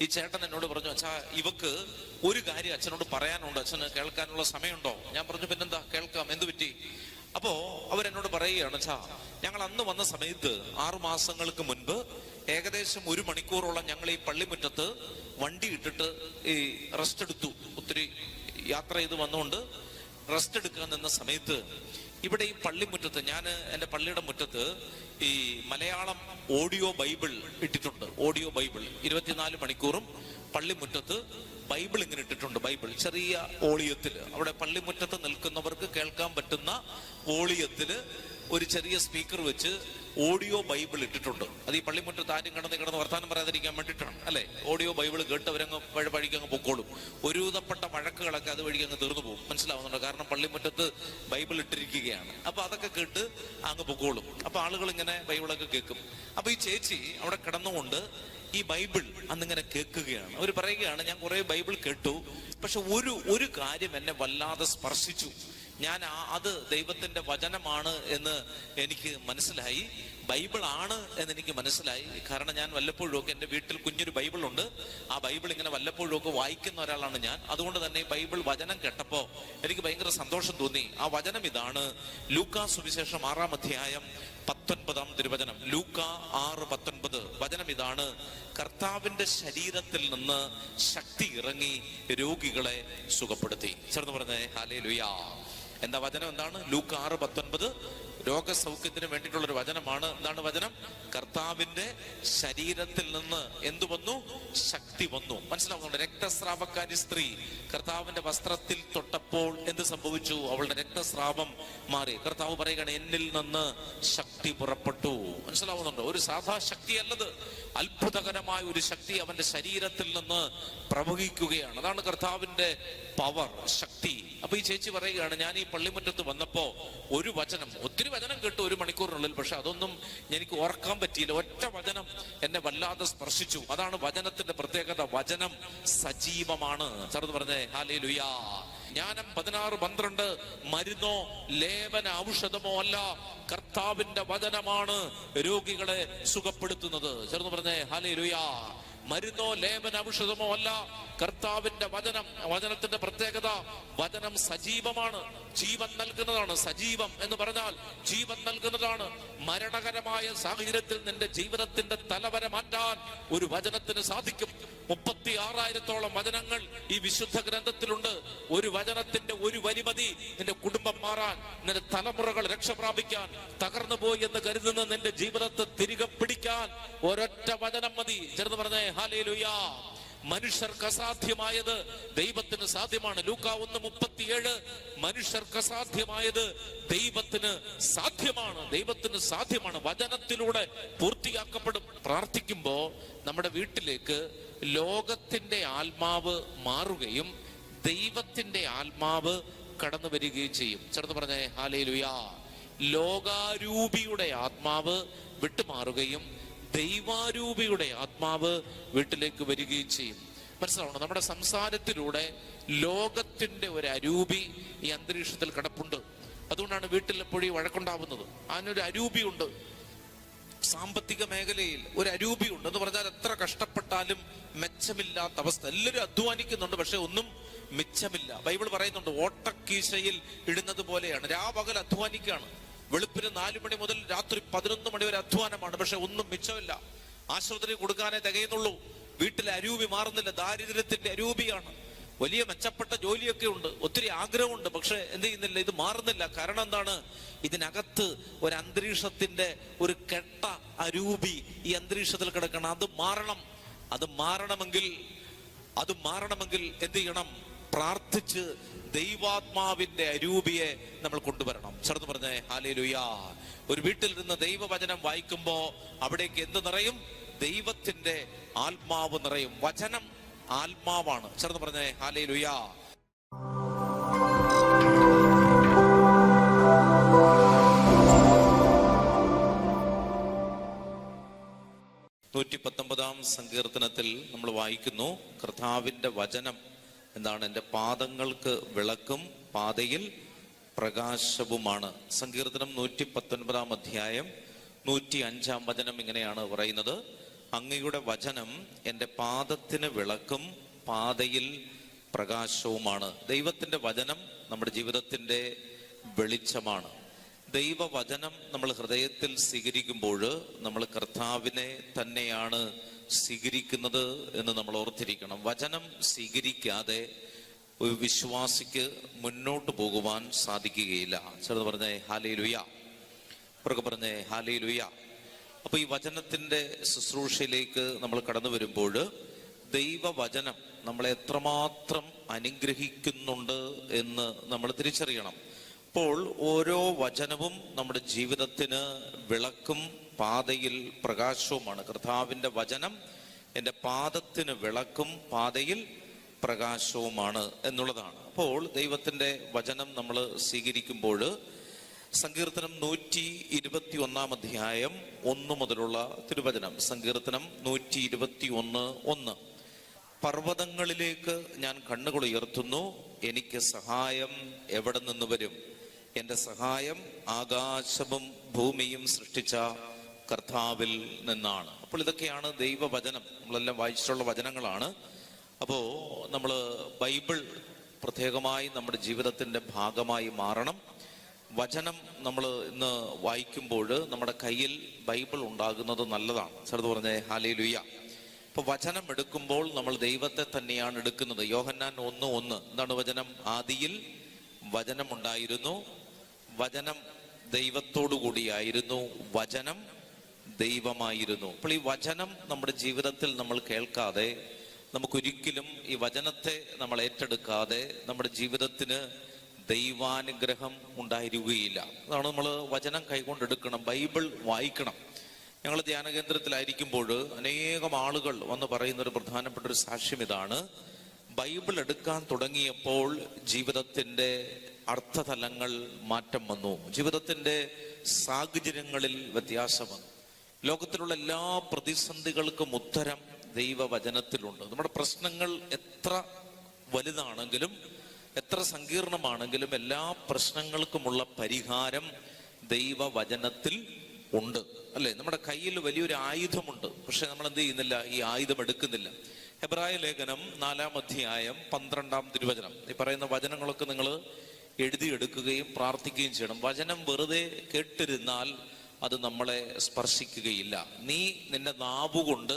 ഈ ചേട്ടൻ എന്നോട് പറഞ്ഞു, അച്ഛാ ഇവക്ക് ഒരു കാര്യം അച്ഛനോട് പറയാനുണ്ട്, അച്ഛന് കേൾക്കാനുള്ള സമയമുണ്ടോ? ഞാൻ പറഞ്ഞു, പിന്നെന്താ, കേൾക്കാം, എന്തു പറ്റി? അപ്പോ അവരെന്നോട് പറയുകയാണ്, അച്ഛാ ഞങ്ങൾ അന്ന് വന്ന സമയത്ത് 6 മാസങ്ങൾക്ക് മുൻപ് ഏകദേശം 1 മണിക്കൂറോളം ഞങ്ങൾ ഈ പള്ളിമുറ്റത്ത് വണ്ടി ഇട്ടിട്ട് ഈ റെസ്റ്റ് എടുത്തു. ഒത്തിരി യാത്ര ചെയ്ത് വന്നുകൊണ്ട് റെസ്റ്റ് എടുക്കാൻ നിന്ന സമയത്ത് ഇവിടെ ഈ പള്ളിമുറ്റത്ത്, ഞാൻ എൻ്റെ പള്ളിയുടെ മുറ്റത്ത് ഈ മലയാളം ഓഡിയോ ബൈബിൾ ഇട്ടിട്ടുണ്ട്. ഓഡിയോ ബൈബിൾ 24 മണിക്കൂറും പള്ളിമുറ്റത്ത് ബൈബിൾ ഇങ്ങനെ ഇട്ടിട്ടുണ്ട്. ബൈബിൾ ചെറിയ ഓളിയത്തില്, അവിടെ പള്ളിമുറ്റത്ത് നിൽക്കുന്നവർക്ക് കേൾക്കാൻ പറ്റുന്ന ഓളിയത്തില് ഒരു ചെറിയ സ്പീക്കർ വെച്ച് ഓഡിയോ ബൈബിൾ ഇട്ടിട്ടുണ്ട്. അത് ഈ പള്ളിമുറ്റത്ത് ആരും കിടന്ന് വർത്താനം പറയാതിരിക്കാൻ വേണ്ടിയിട്ടാണ്, അല്ലെ? ഓഡിയോ ബൈബിൾ കേട്ട് അവരങ്ങ് വഴിക്കങ്ങ് പൊക്കോളും. ഒരുവിധപ്പെട്ട വഴക്കുകളൊക്കെ അത് വഴി അങ്ങ് തീർന്നു പോകും. മനസ്സിലാവുന്നുണ്ടോ? കാരണം പള്ളിമുറ്റത്ത് ബൈബിൾ ഇട്ടിരിക്കുകയാണ്. അപ്പൊ അതൊക്കെ കേട്ട് അങ്ങ് പൊക്കോളും. അപ്പൊ ആളുകൾ ഇങ്ങനെ ബൈബിളൊക്കെ കേൾക്കും. അപ്പൊ ഈ ചേച്ചി അവിടെ കിടന്നുകൊണ്ട് ഈ ബൈബിൾ അന്നിങ്ങനെ കേൾക്കുകയാണ്. അവർ പറയുകയാണ്, ഞാൻ കുറെ ബൈബിൾ കേട്ടു, പക്ഷെ ഒരു കാര്യം എന്നെ വല്ലാതെ സ്പർശിച്ചു. ഞാൻ അത് ദൈവത്തിന്റെ വചനമാണ് എന്ന് എനിക്ക് മനസ്സിലായി, ബൈബിൾ ആണ് എന്ന് എനിക്ക് മനസ്സിലായി. കാരണം ഞാൻ വല്ലപ്പോഴും ഒക്കെ, എൻ്റെ വീട്ടിൽ കുഞ്ഞൊരു ബൈബിൾ ഉണ്ട്, ആ ബൈബിൾ ഇങ്ങനെ വല്ലപ്പോഴും ഒക്കെ വായിക്കുന്ന ഒരാളാണ് ഞാൻ. അതുകൊണ്ട് തന്നെ ഈ ബൈബിൾ വചനം കേട്ടപ്പോ എനിക്ക് ഭയങ്കര സന്തോഷം തോന്നി. ആ വചനം ഇതാണ്, ലൂക്കാ സുവിശേഷം 6-ാം അധ്യായം 19-ാം തിരുവചനം. ലൂക്കാ 6:19 വചനം ഇതാണ്, കർത്താവിന്റെ ശരീരത്തിൽ നിന്ന് ശക്തി ഇറങ്ങി രോഗികളെ സുഖപ്പെടുത്തി. ചേർന്ന് പറഞ്ഞേ ഹല്ലേലൂയാ. എന്താ വചനം? എന്താണ്? ലൂക്കാ 6:19 രോഗസൗഖ്യത്തിന് വേണ്ടിയിട്ടുള്ള ഒരു വചനമാണ്. എന്താണ് വചനം? കർത്താവിന്റെ ശരീരത്തിൽ നിന്ന് എന്തു വന്നു? ശക്തി വന്നു. മനസ്സിലാവുന്നുണ്ട്? രക്തസ്രാവക്കാരി സ്ത്രീ കർത്താവിന്റെ വസ്ത്രത്തിൽ തൊട്ടപ്പോൾ എന്ത് സംഭവിച്ചു? അവളുടെ രക്തസ്രാവം മാറി. കർത്താവ് പറയുകയാണ്, എന്നിൽ നിന്ന് ശക്തി പുറപ്പെട്ടു. മനസ്സിലാവുന്നുണ്ടോ? ഒരു സാധാ ശക്തിയല്ലത്, അത്ഭുതകരമായ ഒരു ശക്തി അവന്റെ ശരീരത്തിൽ നിന്ന് പ്രവഹിക്കുകയാണ്. അതാണ് കർത്താവിന്റെ പവർ, ശക്തി. അപ്പൊ ഈ ചേച്ചി പറയുകയാണ്, ഞാൻ ഈ പള്ളിമുറ്റത്ത് വന്നപ്പോ ഒരു വചനം, ഒത്തിരി വചനം കേട്ടു 1 മണിക്കൂറിനുള്ളിൽ, പക്ഷെ അതൊന്നും എനിക്ക് ഓർക്കാൻ പറ്റിയില്ല. ഒറ്റ വചനം എന്നെ വല്ലാതെ സ്പർശിച്ചു. അതാണ് വചനത്തിന്റെ പ്രത്യേകത, വചനം സജീവമാണ്. ചെറുത് പറഞ്ഞേ ഹല്ലേലൂയാ. ജ്ഞാനം 16:12 മരുന്നോ ലേപന ഔഷധമോ അല്ല, കർത്താവിന്റെ വചനമാണ് രോഗികളെ സുഖപ്പെടുത്തുന്നത്. ചെറുത് പറഞ്ഞേ ഹല്ലേലൂയാ. മരുന്നോ ലേപന ഔഷധമോ അല്ല, കർത്താവിന്റെ വചനം. വചനത്തിന്റെ പ്രത്യേകത, വചനം സജീവമാണ്, ജീവൻ നൽകുന്നതാണ്. സജീവം എന്ന് പറഞ്ഞാൽ ജീവൻ നൽകുന്നതാണ്. മരണകരമായ സാഹചര്യത്തിൽ നിന്റെ ജീവിതത്തിന്റെ തലവര മാറ്റാൻ ഒരു വചനത്തിന് സാധിക്കും. 36,000-ഓളം വചനങ്ങൾ ഈ വിശുദ്ധ ഗ്രന്ഥത്തിലുണ്ട്. ഒരു വചനത്തിന്റെ ഒരു വരി മതി നിന്റെ കുടുംബം മാറാൻ, നിന്റെ തലമുറകൾ രക്ഷ പ്രാപിക്കാൻ, തകർന്നു പോയി എന്ന് കരുതുന്ന നിന്റെ ജീവിതത്തെ തിരികെ പിടിക്കാൻ ഒരൊറ്റ വചനം മതി. ചേർന്ന് പറഞ്ഞേ ഹല്ലേലൂയാ. മനുഷ്യർക്ക് അസാധ്യമായത് ദൈവത്തിന് സാധ്യമാണ്. ലൂക്കാ 1:37 മനുഷ്യർക്ക് അസാധ്യമായത് ദൈവത്തിന് സാധ്യമാണ്. ദൈവത്തിന് സാധ്യമാണ്, വചനത്തിലൂടെ പൂർത്തിയാക്കപ്പെടും. പ്രാർത്ഥിക്കുമ്പോ നമ്മുടെ വീട്ടിലേക്ക് ലോകത്തിന്റെ ആത്മാവ് മാറുകയും ദൈവത്തിന്റെ ആത്മാവ് കടന്നു വരികയും ചെയ്യും. ചേർന്ന് പറഞ്ഞേ ഹല്ലേലൂയാ. ലോകാരൂപിയുടെ ആത്മാവ് വിട്ടുമാറുകയും ദൈവാരൂപിയുടെ ആത്മാവ് വീട്ടിലേക്ക് വരികയും ചെയ്യും. മനസ്സിലാവണം? നമ്മുടെ സംസാരത്തിലൂടെ ലോകത്തിന്റെ ഒരു അരൂപി ഈ അന്തരീക്ഷത്തിൽ കിടപ്പുണ്ട്. അതുകൊണ്ടാണ് വീട്ടിൽ എപ്പോഴും വഴക്കുണ്ടാവുന്നത്. അതിനൊരു അരൂപിയുണ്ട്. സാമ്പത്തിക മേഖലയിൽ ഒരു അരൂപിയുണ്ട് എന്ന് പറഞ്ഞാൽ എത്ര കഷ്ടപ്പെട്ടാലും മെച്ചമില്ലാത്ത അവസ്ഥ. എല്ലാവരും അധ്വാനിക്കുന്നുണ്ട്, പക്ഷെ ഒന്നും മിച്ചമില്ല. ബൈബിൾ പറയുന്നുണ്ട്, ഓട്ടക്കീശയിൽ ഇടുന്നത് പോലെയാണ്. രാപകൽ അധ്വാനിക്കുകയാണ്. വെളുപ്പിന് 4 മണി മുതൽ രാത്രി 11 മണി വരെ അധ്വാനമാണ്, പക്ഷെ ഒന്നും മിച്ചമില്ല. ആശുപത്രി കൊടുക്കാനേ തികയുന്നുള്ളൂ. വീട്ടിലെ അരൂപി മാറുന്നില്ല, ദാരിദ്ര്യത്തിന്റെ അരൂപിയാണ്. വലിയ മെച്ചപ്പെട്ട ജോലിയൊക്കെ ഉണ്ട്, ഒത്തിരി ആഗ്രഹമുണ്ട്, പക്ഷെ എന്ത് ചെയ്യുന്നില്ല, ഇത് മാറുന്നില്ല. കാരണം എന്താണ്? ഇതിനകത്ത് ഒരു അന്തരീക്ഷത്തിന്റെ ഒരു കെട്ട അരൂപി ഈ അന്തരീക്ഷത്തിൽ കിടക്കണം. അത് മാറണം. അത് മാറണമെങ്കിൽ എന്ത് ചെയ്യണം? പ്രാർത്ഥിച്ച് ദൈവാത്മാവിന്റെ അരൂപിയെ നമ്മൾ കൊണ്ടുവരണം. ചേർന്ന് പറഞ്ഞേ ഹല്ലേലൂയാ. ഒരു വീട്ടിൽ നിന്ന് ദൈവവചനം വായിക്കുമ്പോ അവിടേക്ക് എന്ത് നിറയും? ദൈവത്തിന്റെ ആത്മാവ് നിറയും. വചനം ആത്മാവാണ്. ചേർന്ന് പറഞ്ഞേ ഹല്ലേലൂയാ. ാം സങ്കീർത്തനത്തിൽ നമ്മൾ വായിക്കുന്നു, കർത്താവിന്റെ വചനം എന്താണ്? എൻ്റെ പാദങ്ങൾക്ക് വിളക്കും പാതയിൽ പ്രകാശവുമാണ്. സങ്കീർത്തനം 119-ാം അധ്യായം 105-ാം വചനം ഇങ്ങനെയാണ് പറയുന്നത്, അങ്ങയുടെ വചനം എൻ്റെ പാദത്തിന് വിളക്കും പാതയിൽ പ്രകാശവുമാണ്. ദൈവത്തിൻ്റെ വചനം നമ്മുടെ ജീവിതത്തിൻ്റെ വെളിച്ചമാണ്. ദൈവവചനം നമ്മൾ ഹൃദയത്തിൽ സ്വീകരിക്കുമ്പോൾ നമ്മൾ കർത്താവിനെ തന്നെയാണ് സ്വീകരിക്കുന്നത് എന്ന് നമ്മൾ ഓർത്തിരിക്കണം. വചനം സ്വീകരിക്കാതെ ഒരു വിശ്വാസിക്ക് മുന്നോട്ട് പോകുവാൻ സാധിക്കുകയില്ല. ചെറുത് പറഞ്ഞേ ഹല്ലേലൂയ, പുറകെ പറഞ്ഞേ ഹല്ലേലൂയ. അപ്പൊ ഈ വചനത്തിന്റെ ശുശ്രൂഷയിലേക്ക് നമ്മൾ കടന്നു വരുമ്പോൾ ദൈവവചനം നമ്മളെ എത്രമാത്രം അനുഗ്രഹിക്കുന്നുണ്ട് എന്ന് നമ്മൾ തിരിച്ചറിയണം. അപ്പോൾ ഓരോ വചനവും നമ്മുടെ ജീവിതത്തിന് വിളക്കും പാതയിൽ പ്രകാശവുമാണ്. കർത്താവിൻ്റെ വചനം എൻ്റെ പാദത്തിന് വിളക്കും പാതയിൽ പ്രകാശവുമാണ് എന്നുള്ളതാണ്. അപ്പോൾ ദൈവത്തിൻ്റെ വചനം നമ്മൾ സ്വീകരിക്കുമ്പോൾ സങ്കീർത്തനം 121 അധ്യായം 1 മുതലുള്ള തിരുവചനം. സങ്കീർത്തനം 121:1. പർവ്വതങ്ങളിലേക്ക് ഞാൻ കണ്ണുകൾ ഉയർത്തുന്നു, എനിക്ക് സഹായം എവിടെ നിന്ന് വരും? എൻ്റെ സഹായം ആകാശവും ഭൂമിയും സൃഷ്ടിച്ച കർത്താവിൽ നിന്നാണ്. അപ്പോൾ ഇതൊക്കെയാണ് ദൈവവചനം. നമ്മളെല്ലാം വായിച്ചിട്ടുള്ള വചനങ്ങളാണ്. അപ്പോൾ നമ്മൾ ബൈബിൾ പ്രത്യേകമായി നമ്മുടെ ജീവിതത്തിൻ്റെ ഭാഗമായി മാറണം. വചനം നമ്മൾ ഇന്ന് വായിക്കുമ്പോൾ നമ്മുടെ കയ്യിൽ ബൈബിൾ ഉണ്ടാകുന്നത് നല്ലതാണ്. ചെറുത് പറഞ്ഞേ ഹല്ലേലൂയ. അപ്പൊ വചനം എടുക്കുമ്പോൾ നമ്മൾ ദൈവത്തെ തന്നെയാണ് എടുക്കുന്നത്. യോഹന്നാൻ 1:1 എന്താണ് വചനം? ആദിയിൽ വചനം ഉണ്ടായിരുന്നു, വചനം ദൈവത്തോടു കൂടിയായിരുന്നു, വചനം ദൈവമായിരുന്നു. അപ്പോൾ ഈ വചനം നമ്മുടെ ജീവിതത്തിൽ നമ്മൾ കേൾക്കാതെ, നമുക്കൊരിക്കലും ഈ വചനത്തെ നമ്മൾ ഏറ്റെടുക്കാതെ നമ്മുടെ ജീവിതത്തിന് ദൈവാനുഗ്രഹം ഉണ്ടായിരിക്കുകയില്ല. അതാണ് നമ്മൾ വചനം കൈകൊണ്ടെടുക്കണം, ബൈബിൾ വായിക്കണം. ഞങ്ങൾ ധ്യാന കേന്ദ്രത്തിലായിരിക്കുമ്പോൾ അനേകം ആളുകൾ വന്ന് പറയുന്ന ഒരു പ്രധാനപ്പെട്ട ഒരു സാക്ഷ്യം ഇതാണ്: ബൈബിൾ എടുക്കാൻ തുടങ്ങിയപ്പോൾ ജീവിതത്തിൻ്റെ അർത്ഥതലങ്ങൾ മാറ്റം വന്നു, ജീവിതത്തിൻ്റെ സാഹചര്യങ്ങളിൽ വ്യത്യാസം വന്നു. ലോകത്തിലുള്ള എല്ലാ പ്രതിസന്ധികൾക്കും ഉത്തരം ദൈവവചനത്തിലുണ്ട്. നമ്മുടെ പ്രശ്നങ്ങൾ എത്ര വലുതാണെങ്കിലും എത്ര സങ്കീർണമാണെങ്കിലും എല്ലാ പ്രശ്നങ്ങൾക്കുമുള്ള പരിഹാരം ദൈവവചനത്തിൽ ഉണ്ട്, അല്ലെ? നമ്മുടെ കയ്യിൽ വലിയൊരു ആയുധമുണ്ട്, പക്ഷെ നമ്മൾ എന്ത് ചെയ്യുന്നില്ല? ഈ ആയുധം എടുക്കുന്നില്ല. ഹെബ്രായ ലേഖനം 4 അധ്യായം 12 തിരുവചനം. ഈ പറയുന്ന വചനങ്ങളൊക്കെ നിങ്ങൾ എഴുതിയെടുക്കുകയും പ്രാർത്ഥിക്കുകയും ചെയ്യണം. വചനം വെറുതെ കേട്ടിരുന്നാൽ അത് നമ്മളെ സ്പർശിക്കുകയില്ല. നീ നിന്റെ നാവുകൊണ്ട്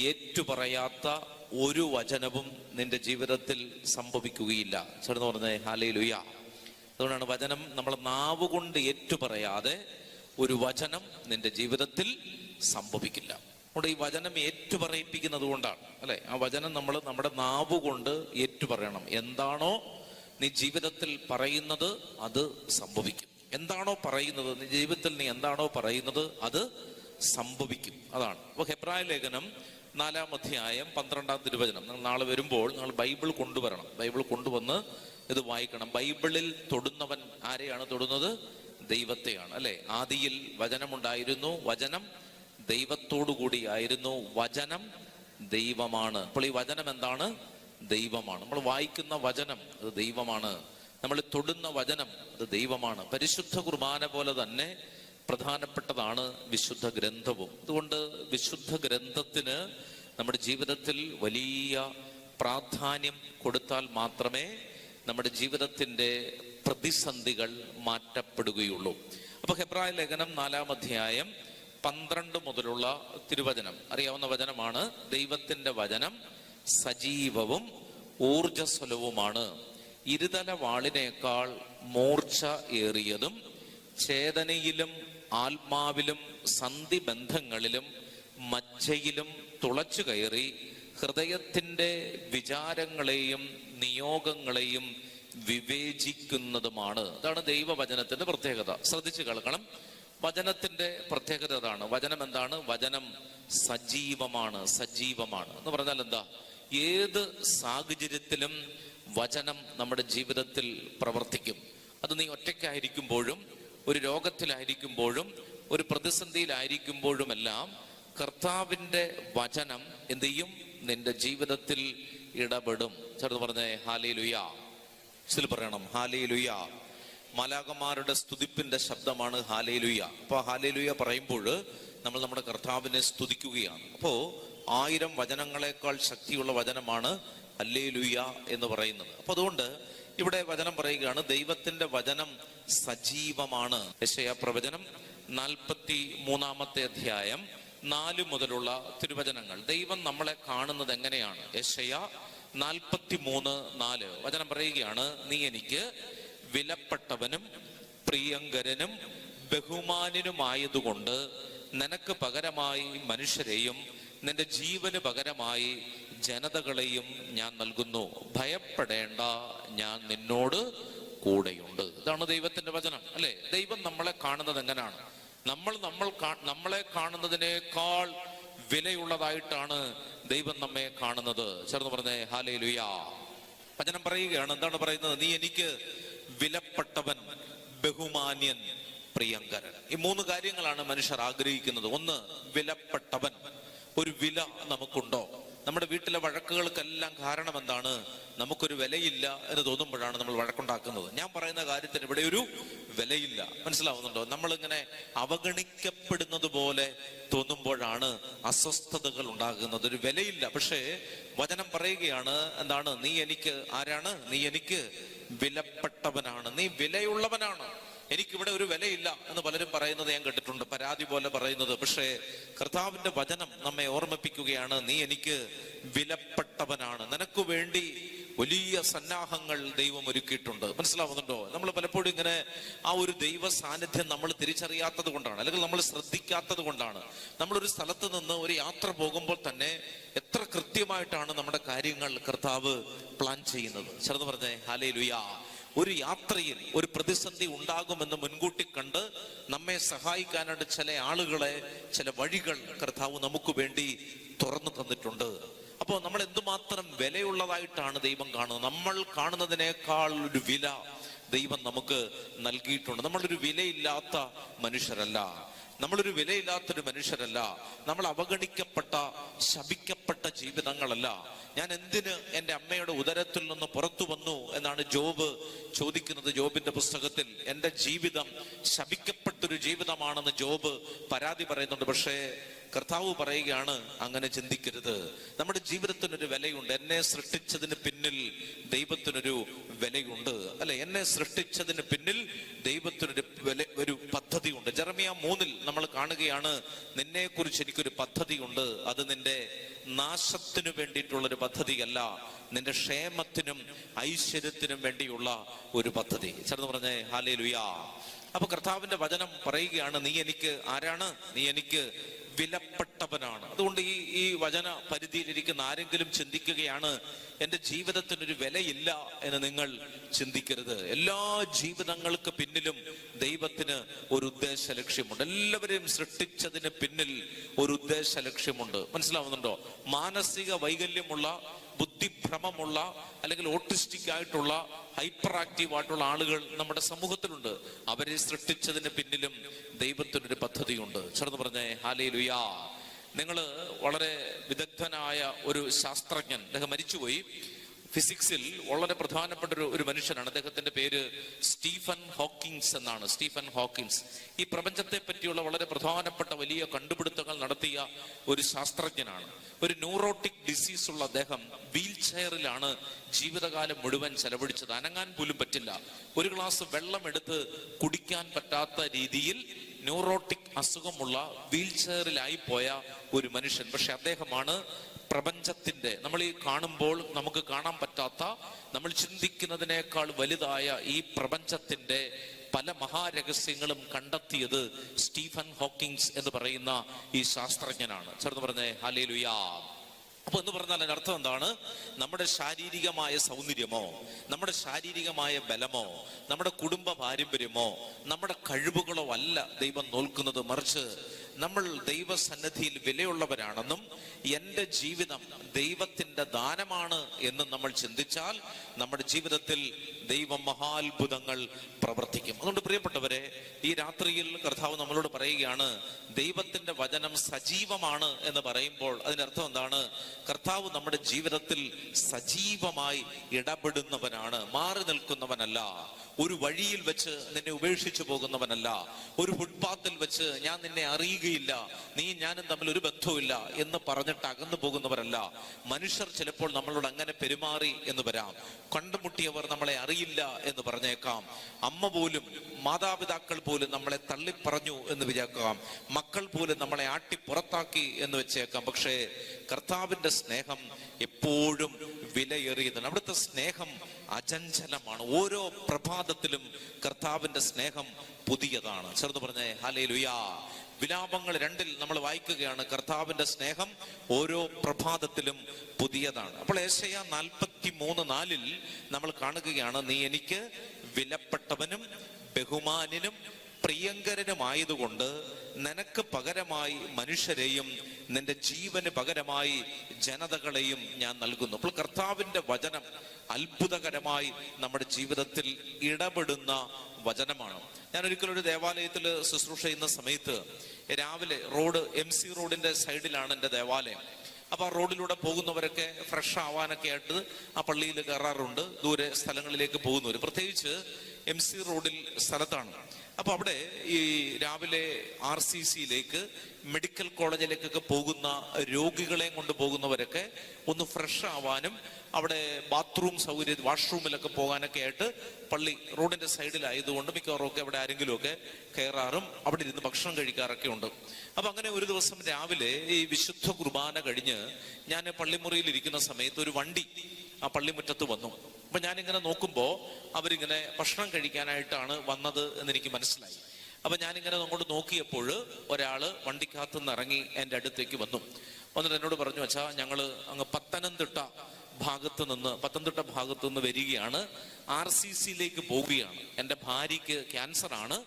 ഏറ്റുപറയാത്ത ഒരു വചനവും നിന്റെ ജീവിതത്തിൽ സംഭവിക്കുകയില്ല. ചേർന്ന് പറഞ്ഞേ ഹല്ലേലൂയ. അതുകൊണ്ടാണ് വചനം നമ്മൾ നാവുകൊണ്ട് ഏറ്റുപറയാതെ ഒരു വചനം നിന്റെ ജീവിതത്തിൽ സംഭവിക്കില്ല. അതുകൊണ്ട് ഈ വചനം ഏറ്റുപറയിപ്പിക്കുന്നത് കൊണ്ടാണ്, അല്ലെ? ആ വചനം നമ്മൾ നമ്മുടെ നാവുകൊണ്ട് ഏറ്റുപറയണം. എന്താണോ നീ ജീവിതത്തിൽ പറയുന്നത് അത് സംഭവിക്കും. എന്താണോ പറയുന്നത് നീ ജീവിതത്തിൽ, നീ എന്താണോ പറയുന്നത് അത് സംഭവിക്കും. അതാണ്. അപ്പൊ ഹെബ്രായ ലേഖനം 4 അധ്യായം 12 തിരുവചനം. നിങ്ങൾ നാളെ വരുമ്പോൾ നിങ്ങൾ ബൈബിൾ കൊണ്ടുവരണം. ബൈബിൾ കൊണ്ടുവന്ന് ഇത് വായിക്കണം. ബൈബിളിൽ തൊടുന്നവൻ ആരെയാണ് തൊടുന്നത്? ദൈവത്തെയാണ്, അല്ലെ? ആദിയിൽ വചനമുണ്ടായിരുന്നു, വചനം ദൈവത്തോടു കൂടിയായിരുന്നു, വചനം ദൈവമാണ്. അപ്പോൾ ഈ വചനം എന്താണ്? ദൈവമാണ്. നമ്മൾ വായിക്കുന്ന വചനം അത് ദൈവമാണ്. നമ്മൾ തൊടുന്ന വചനം അത് ദൈവമാണ്. പരിശുദ്ധ കുർബാന പോലെ തന്നെ പ്രധാനപ്പെട്ടതാണ് വിശുദ്ധ ഗ്രന്ഥവും. അതുകൊണ്ട് വിശുദ്ധ ഗ്രന്ഥത്തിന് നമ്മുടെ ജീവിതത്തിൽ വലിയ പ്രാധാന്യം കൊടുത്താൽ മാത്രമേ നമ്മുടെ ജീവിതത്തിൻ്റെ പ്രതിസന്ധികൾ മാറ്റപ്പെടുകയുള്ളൂ. അപ്പൊ ഹെബ്രായ ലേഖനം 4 അധ്യായം 12 മുതലുള്ള തിരുവചനം അറിയാവുന്ന വചനമാണ്. ദൈവത്തിന്റെ വചനം സജീവവും ഊർജസ്വലവുമാണ്, ഇരുതല വാളിനേക്കാൾ മൂർച്ച ഏറിയതും, ചേതനയിലും ആത്മാവിലും സന്ധിബന്ധങ്ങളിലും മജ്ജയിലും തുളച്ചു കയറി ഹൃദയത്തിന്റെ വിചാരങ്ങളെയും നിയോഗങ്ങളെയും വിവേചിക്കുന്നതുമാണ്. അതാണ് ദൈവവചനത്തിന്റെ പ്രത്യേകത. ശ്രദ്ധിച്ചു കേൾക്കണം. വചനത്തിന്റെ പ്രത്യേകത അതാണ്. വചനം എന്താണ്? വചനം സജീവമാണ്. സജീവമാണ് എന്ന് പറഞ്ഞാൽ എന്താ? ഏത് സാഹചര്യത്തിലും വചനം നമ്മുടെ ജീവിതത്തിൽ പ്രവർത്തിക്കും. അത് നീ ഒറ്റയ്ക്കായിരിക്കുമ്പോഴും, ഒരു രോഗത്തിലായിരിക്കുമ്പോഴും, ഒരു പ്രതിസന്ധിയിലായിരിക്കുമ്പോഴുമെല്ലാം കർത്താവിന്റെ വചനം എന്ത് ചെയ്യും? നിന്റെ ജീവിതത്തിൽ ഇടപെടും. ചേർന്ന് പറഞ്ഞേ ഹല്ലേലൂയ. പറയണം ഹല്ലേലൂയ. മാലാഖമാരുടെ സ്തുതിപ്പിന്റെ ശബ്ദമാണ് ഹല്ലേലൂയ. അപ്പൊ ഹല്ലേലൂയ പറയുമ്പോൾ നമ്മൾ നമ്മുടെ കർത്താവിനെ സ്തുതിക്കുകയാണ്. അപ്പോ 1000 വചനങ്ങളെക്കാൾ ശക്തിയുള്ള വചനമാണ് ഹല്ലേലൂയ എന്ന് പറയുന്നത്. അപ്പൊ അതുകൊണ്ട് ഇവിടെ വചനം പറയുകയാണ്, ദൈവത്തിന്റെ വചനം സജീവമാണ്. യെശയ്യാ പ്രവചനം 43-ാമത്തെ അധ്യായം 4 മുതലുള്ള തിരുവചനങ്ങൾ. ദൈവം നമ്മളെ കാണുന്നത് എങ്ങനെയാണ്? യെശയ്യാ 43:4 വചനം പറയുകയാണ്, നീ എനിക്ക് വിലപ്പെട്ടവനും പ്രിയങ്കരനും ബഹുമാന്യനുമായതുകൊണ്ട് നിനക്ക് പകരമായി മനുഷ്യരെയും നിന്റെ ജീവന് പകരമായി ജനതകളെയും ഞാൻ നൽകുന്നു. ഭയപ്പെടേണ്ട, ഞാൻ നിന്നോട് കൂടെയുണ്ട്. ഇതാണ് ദൈവത്തിന്റെ വചനം, അല്ലെ? ദൈവം നമ്മളെ കാണുന്നത് എങ്ങനെയാണ്? നമ്മളെ കാണുന്നതിനേക്കാൾ വിലയുള്ളതായിട്ടാണ് ദൈവം നമ്മെ കാണുന്നത്. ചേർന്ന് പറഞ്ഞേ ഹല്ലേലൂയ. വചനം പറയുകയാണ്, എന്താണ് പറയുന്നത്? നീ എനിക്ക് വിലപ്പെട്ടവൻ, ബഹുമാന്യൻ, പ്രിയങ്കരൻ. ഈ 3 കാര്യങ്ങളാണ് മനുഷ്യർ ആഗ്രഹിക്കുന്നത്. ഒന്ന്, വിലപ്പെട്ടവൻ. ഒരു വില നമുക്കുണ്ടോ? നമ്മുടെ വീട്ടിലെ വഴക്കുകൾക്കെല്ലാം കാരണം എന്താണ്? നമുക്കൊരു വിലയില്ല എന്ന് തോന്നുമ്പോഴാണ് നമ്മൾ വഴക്കുണ്ടാക്കുന്നത്. ഞാൻ പറയുന്ന കാര്യത്തിന് ഇവിടെ ഒരു വിലയില്ല. മനസ്സിലാവുന്നുണ്ടോ? നമ്മളിങ്ങനെ അവഗണിക്കപ്പെടുന്നത് പോലെ തോന്നുമ്പോഴാണ് അസ്വസ്ഥതകൾ ഉണ്ടാകുന്നത്. ഒരു വിലയില്ല. പക്ഷേ വചനം പറയുകയാണ്, എന്താണ്? നീ എനിക്ക് ആരാണ്? നീ എനിക്ക് വിലപ്പെട്ടവനാണ്, നീ വിലയുള്ളവനാണ്. എനിക്കിവിടെ ഒരു വിലയില്ല എന്ന് പലരും പറയുന്നത് ഞാൻ കേട്ടിട്ടുണ്ട്, പരാതി പോലെ പറയുന്നത്. പക്ഷേ കർത്താവിന്റെ വചനം നമ്മെ ഓർമ്മിപ്പിക്കുകയാണ്, നീ എനിക്ക് വിലപ്പെട്ടവനാണ്. നിനക്ക് വേണ്ടി വലിയ സന്നാഹങ്ങൾ ദൈവം ഒരുക്കിയിട്ടുണ്ട്. മനസ്സിലാവുന്നുണ്ടോ? നമ്മൾ പലപ്പോഴും ഇങ്ങനെ ആ ഒരു ദൈവ സാന്നിധ്യം നമ്മൾ തിരിച്ചറിയാത്തത് കൊണ്ടാണ്, അല്ലെങ്കിൽ നമ്മൾ ശ്രദ്ധിക്കാത്തത് കൊണ്ടാണ്. നമ്മളൊരു സ്ഥലത്ത് നിന്ന് ഒരു യാത്ര പോകുമ്പോൾ തന്നെ എത്ര കൃത്യമായിട്ടാണ് നമ്മുടെ കാര്യങ്ങൾ കർത്താവ് പ്ലാൻ ചെയ്യുന്നത്. ചെറുത് പറഞ്ഞേ ഹല്ലേലൂയ. ഒരു യാത്രയിൽ ഒരു പ്രതിസന്ധി ഉണ്ടാകുമെന്ന് മുൻകൂട്ടി കണ്ട് നമ്മെ സഹായിക്കാനായിട്ട് ചില ആളുകളെ, ചില വഴികൾ കർത്താവ് നമുക്ക് വേണ്ടി തുറന്നു തന്നിട്ടുണ്ട്. അപ്പോൾ നമ്മൾ എന്തുമാത്രം വിലയുള്ളതായിട്ടാണ് ദൈവം കാണുന്നത്. നമ്മൾ കാണുന്നതിനേക്കാൾ ഒരു വില ദൈവം നമുക്ക് നൽകിയിട്ടുണ്ട്. നമ്മളൊരു വിലയില്ലാത്ത മനുഷ്യരല്ല, നമ്മളൊരു വിലയില്ലാത്തൊരു മനുഷ്യരല്ല, നമ്മൾ അവഗണിക്കപ്പെട്ട, ശപിക്കപ്പെട്ട ജീവിതങ്ങളല്ല. ഞാൻ എന്തിന് എൻ്റെ അമ്മയുടെ ഉദരത്തിൽ നിന്ന് പുറത്തു വന്നു എന്നാണ് ജോബ് ചോദിക്കുന്നത് ജോബിന്റെ പുസ്തകത്തിൽ. എൻ്റെ ജീവിതം ശപിക്കപ്പെട്ടൊരു ജീവിതമാണെന്ന് ജോബ് പരാതി പറയുന്നുണ്ട്. പക്ഷേ കർത്താവ് പറയുകയാണ്, അങ്ങനെ ചിന്തിക്കരുത്. നമ്മുടെ ജീവിതത്തിനൊരു വിലയുണ്ട്. എന്നെ സൃഷ്ടിച്ചതിന് പിന്നിൽ ദൈവത്തിനൊരു വിലയുണ്ട്, അല്ലെ? എന്നെ സൃഷ്ടിച്ചതിന് പിന്നിൽ ദൈവത്തിനൊരു ഒരു പദ്ധതി ഉണ്ട്. ജെറമ്യാ 3 നമ്മൾ കാണുകയാണ്, നിന്നെ കുറിച്ച് എനിക്കൊരു പദ്ധതിയുണ്ട്. അത് നിന്റെ നാശത്തിനു വേണ്ടിയിട്ടുള്ളൊരു പദ്ധതിയല്ല, നിന്റെ ക്ഷേമത്തിനും ഐശ്വര്യത്തിനും വേണ്ടിയുള്ള ഒരു പദ്ധതി. ചേർന്ന് പറഞ്ഞേ ഹല്ലേലൂയ. അപ്പൊ കർത്താവിന്റെ വചനം പറയുകയാണ്, നീ എനിക്ക് ആരാണ്? നീ എനിക്ക് വിലപ്പെട്ടവനാണ്. അതുകൊണ്ട് ഈ വചന പരിധിയിലിരിക്കുന്ന ആരെങ്കിലും ചിന്തിക്കുകയാണ്, എൻ്റെ ജീവിതത്തിനൊരു വിലയില്ല എന്ന് നിങ്ങൾ ചിന്തിക്കരുത്. എല്ലാ ജീവിതങ്ങൾക്ക് പിന്നിലും ദൈവത്തിന് ഒരു ഉദ്ദേശ ലക്ഷ്യമുണ്ട്. എല്ലാവരെയും സൃഷ്ടിച്ചതിന് പിന്നിൽ ഒരു ഉദ്ദേശ ലക്ഷ്യമുണ്ട്. മനസ്സിലാവുന്നുണ്ടോ? മാനസിക വൈകല്യമുള്ള, ബുദ്ധിഭ്രമമുള്ള, അല്ലെങ്കിൽ ഓട്ടിസ്റ്റിക് ആയിട്ടുള്ള, ഹൈപ്പർ ആക്റ്റീവ് ആയിട്ടുള്ള ആളുകൾ നമ്മുടെ സമൂഹത്തിലുണ്ട്. അവരെ സൃഷ്ടിച്ചതിന് പിന്നിലും ദൈവത്തിനൊരു പദ്ധതിയുണ്ട്. ചേർന്ന് പറഞ്ഞേ ഹല്ലേലൂയ. നിങ്ങൾ വളരെ വിദഗ്ധനായ ഒരു ശാസ്ത്രജ്ഞൻ, അദ്ദേഹം മരിച്ചുപോയി, ഫിസിക്സിൽ വളരെ പ്രധാനപ്പെട്ട ഒരു മനുഷ്യനാണ്. അദ്ദേഹത്തിന്റെ പേര് സ്റ്റീഫൻ ഹോക്കിങ്സ് എന്നാണ്. സ്റ്റീഫൻ ഹോക്കിങ്സ് ഈ പ്രപഞ്ചത്തെ പറ്റിയുള്ള വളരെ പ്രധാനപ്പെട്ട വലിയ കണ്ടുപിടുത്തങ്ങൾ നടത്തിയ ഒരു ശാസ്ത്രജ്ഞനാണ്. ഒരു ന്യൂറോട്ടിക് ഡിസീസ് ഉള്ള അദ്ദേഹം വീൽ ചെയറിലാണ് ജീവിതകാലം മുഴുവൻ ചെലവഴിച്ചത്. അനങ്ങാൻ പോലും പറ്റില്ല. ഒരു ഗ്ലാസ് വെള്ളം എടുത്ത് കുടിക്കാൻ പറ്റാത്ത രീതിയിൽ ന്യൂറോട്ടിക് അസുഖമുള്ള വീൽ ചെയറിലായി പോയ ഒരു മനുഷ്യൻ. പക്ഷെ അദ്ദേഹമാണ് പ്രപഞ്ചത്തിന്റെ, നമ്മൾ ഈ കാണുമ്പോൾ നമുക്ക് കാണാൻ പറ്റാത്ത, നമ്മൾ ചിന്തിക്കുന്നതിനേക്കാൾ വലുതായ ഈ പ്രപഞ്ചത്തിന്റെ പല മഹാരഹസ്യങ്ങളും കണ്ടെത്തിയത് സ്റ്റീഫൻ ഹോക്കിങ്സ് എന്ന് പറയുന്ന ഈ ശാസ്ത്രജ്ഞനാണ്. ചേർന്ന് പറഞ്ഞേ ഹല്ലേലൂയ. അപ്പൊ എന്ന് പറഞ്ഞാൽ അതിന്റെ അർത്ഥം എന്താണ്? നമ്മുടെ ശാരീരികമായ സൗന്ദര്യമോ, നമ്മുടെ ശാരീരികമായ ബലമോ, നമ്മുടെ കുടുംബ പാരമ്പര്യമോ, നമ്മുടെ കഴിവുകളോ അല്ല ദൈവം നോക്കുന്നത്. മറിച്ച് നമ്മൾ ദൈവസന്നിധിയിൽ വിലയുള്ളവരാണെന്നും എൻ്റെ ജീവിതം ദൈവത്തിൻ്റെ ദാനമാണ് എന്നും നമ്മൾ ചിന്തിച്ചാൽ നമ്മുടെ ജീവിതത്തിൽ ദൈവം മഹാത്ഭുതങ്ങൾ പ്രവർത്തിക്കും. അതുകൊണ്ട് പ്രിയപ്പെട്ടവരെ, ഈ രാത്രിയിൽ കർത്താവ് നമ്മളോട് പറയുകയാണ്, ദൈവത്തിന്റെ വചനം സജീവമാണ് എന്ന് പറയുമ്പോൾ അതിനർത്ഥം എന്താണ്? കർത്താവ് നമ്മുടെ ജീവിതത്തിൽ സജീവമായി ഇടപെടുന്നവനാണ്, മാറി നിൽക്കുന്നവനല്ല. ഒരു വഴിയിൽ വെച്ച് നിന്നെ ഉപേക്ഷിച്ചു പോകുന്നവനല്ല. ഒരു ഫുട്പാത്തിൽ വെച്ച് ഞാൻ നിന്നെ അറിയുകയില്ല വരികയില്ല, നീ ഞാനും തമ്മിൽ ഒരു ബന്ധവുമില്ല എന്ന് പറഞ്ഞിട്ട് അകന്നു പോകുന്നവരല്ല. മനുഷ്യർ ചിലപ്പോൾ നമ്മളോട് അങ്ങനെ പെരുമാറി എന്ന് വരാം. കണ്ടുമുട്ടിയവർ നമ്മളെ അറിയില്ല എന്ന് പറഞ്ഞേക്കാം. അമ്മ പോലും, മാതാപിതാക്കൾ പോലും നമ്മളെ തള്ളിപ്പറഞ്ഞു എന്ന് വിചാരിക്കാം. മക്കൾ പോലും നമ്മളെ ആട്ടി പുറത്താക്കി എന്ന് വെച്ചേക്കാം. പക്ഷേ കർത്താവിന്റെ സ്നേഹം എപ്പോഴും വിലയേറിയതാണ്. അവിടുത്തെ സ്നേഹം അചഞ്ചലമാണ്. ഓരോ പ്രഭാതത്തിലും കർത്താവിന്റെ സ്നേഹം പുതിയതാണ്. ചേർന്ന് പറഞ്ഞേ ഹല്ലേലൂയാ. വിലാപങ്ങൾ 2 നമ്മൾ വായിക്കുകയാണ്, കർത്താവിന്റെ സ്നേഹം ഓരോ പ്രഭാതത്തിലും പുതിയതാണ്. അപ്പോൾ യെശയ്യാ 43:4 നമ്മൾ കാണുകയാണ്, നീ എനിക്ക് വിലപ്പെട്ടവനും ബഹുമാന്യനും പ്രിയങ്കരനുമായതുകൊണ്ട് നിനക്ക് പകരമായി മനുഷ്യരെയും നിന്റെ ജീവന് പകരമായി ജനതകളെയും ഞാൻ നൽകുന്നു. അപ്പോൾ കർത്താവിന്റെ വചനം അത്ഭുതകരമായി നമ്മുടെ ജീവിതത്തിൽ ഇടപെടുന്ന വചനമാണ്. ഞാൻ ഒരിക്കലും ഒരു ദേവാലയത്തിൽ ശുശ്രൂഷ ചെയ്യുന്ന സമയത്ത് രാവിലെ MC റോഡിന്റെ സൈഡിലാണ് എൻ്റെ ദേവാലയം. അപ്പൊ ആ റോഡിലൂടെ പോകുന്നവരൊക്കെ ഫ്രഷ് ആവാനൊക്കെ ആയിട്ട് ആ പള്ളിയിൽ കയറാറുണ്ട്. ദൂരെ സ്ഥലങ്ങളിലേക്ക് പോകുന്നവർ, പ്രത്യേകിച്ച് MC റോഡിൽ സ്ഥലത്താണ്. അപ്പൊ അവിടെ ഈ രാവിലെ RCCയിലേക്ക്, മെഡിക്കൽ കോളേജിലേക്കൊക്കെ പോകുന്ന രോഗികളെ കൊണ്ട് പോകുന്നവരൊക്കെ ഒന്ന് ഫ്രഷ് ആവാനും അവിടെ ബാത്റൂം സൗകര്യം, വാഷ്റൂമിലൊക്കെ പോകാനൊക്കെ ആയിട്ട് പള്ളി റോഡിന്റെ സൈഡിലായതുകൊണ്ട് മിക്കവാറും അവിടെ ആരെങ്കിലുമൊക്കെ കയറാറും അവിടെ ഇരുന്ന് ഭക്ഷണം കഴിക്കാറൊക്കെ ഉണ്ട്. അപ്പൊ അങ്ങനെ ഒരു ദിവസം രാവിലെ ഈ വിശുദ്ധ കുർബാന കഴിഞ്ഞ് ഞാൻ പള്ളിമുറിയിൽ ഇരിക്കുന്ന സമയത്ത് ഒരു വണ്ടി ആ പള്ളിമുറ്റത്ത് വന്നു. അപ്പൊ ഞാനിങ്ങനെ നോക്കുമ്പോ അവരിങ്ങനെ ഭക്ഷണം കഴിക്കാനായിട്ടാണ് വന്നത് എന്നെനിക്ക് മനസ്സിലായി. അപ്പൊ ഞാനിങ്ങനെ അങ്ങോട്ട് നോക്കിയപ്പോൾ ഒരാള് വണ്ടിക്കകത്തുനിന്ന് ഇറങ്ങി എൻ്റെ അടുത്തേക്ക് വന്നു. വന്നിട്ട് എന്നോട് പറഞ്ഞു, അച്ഛാ ഞങ്ങള് അങ്ങ് പത്തനംതിട്ട ഭാഗത്ത് നിന്ന് വരികയാണ്, RCCയിലേക്ക് പോവുകയാണ്. എൻ്റെ ഭാര്യയ്ക്ക് ക്യാൻസർ ആണ്,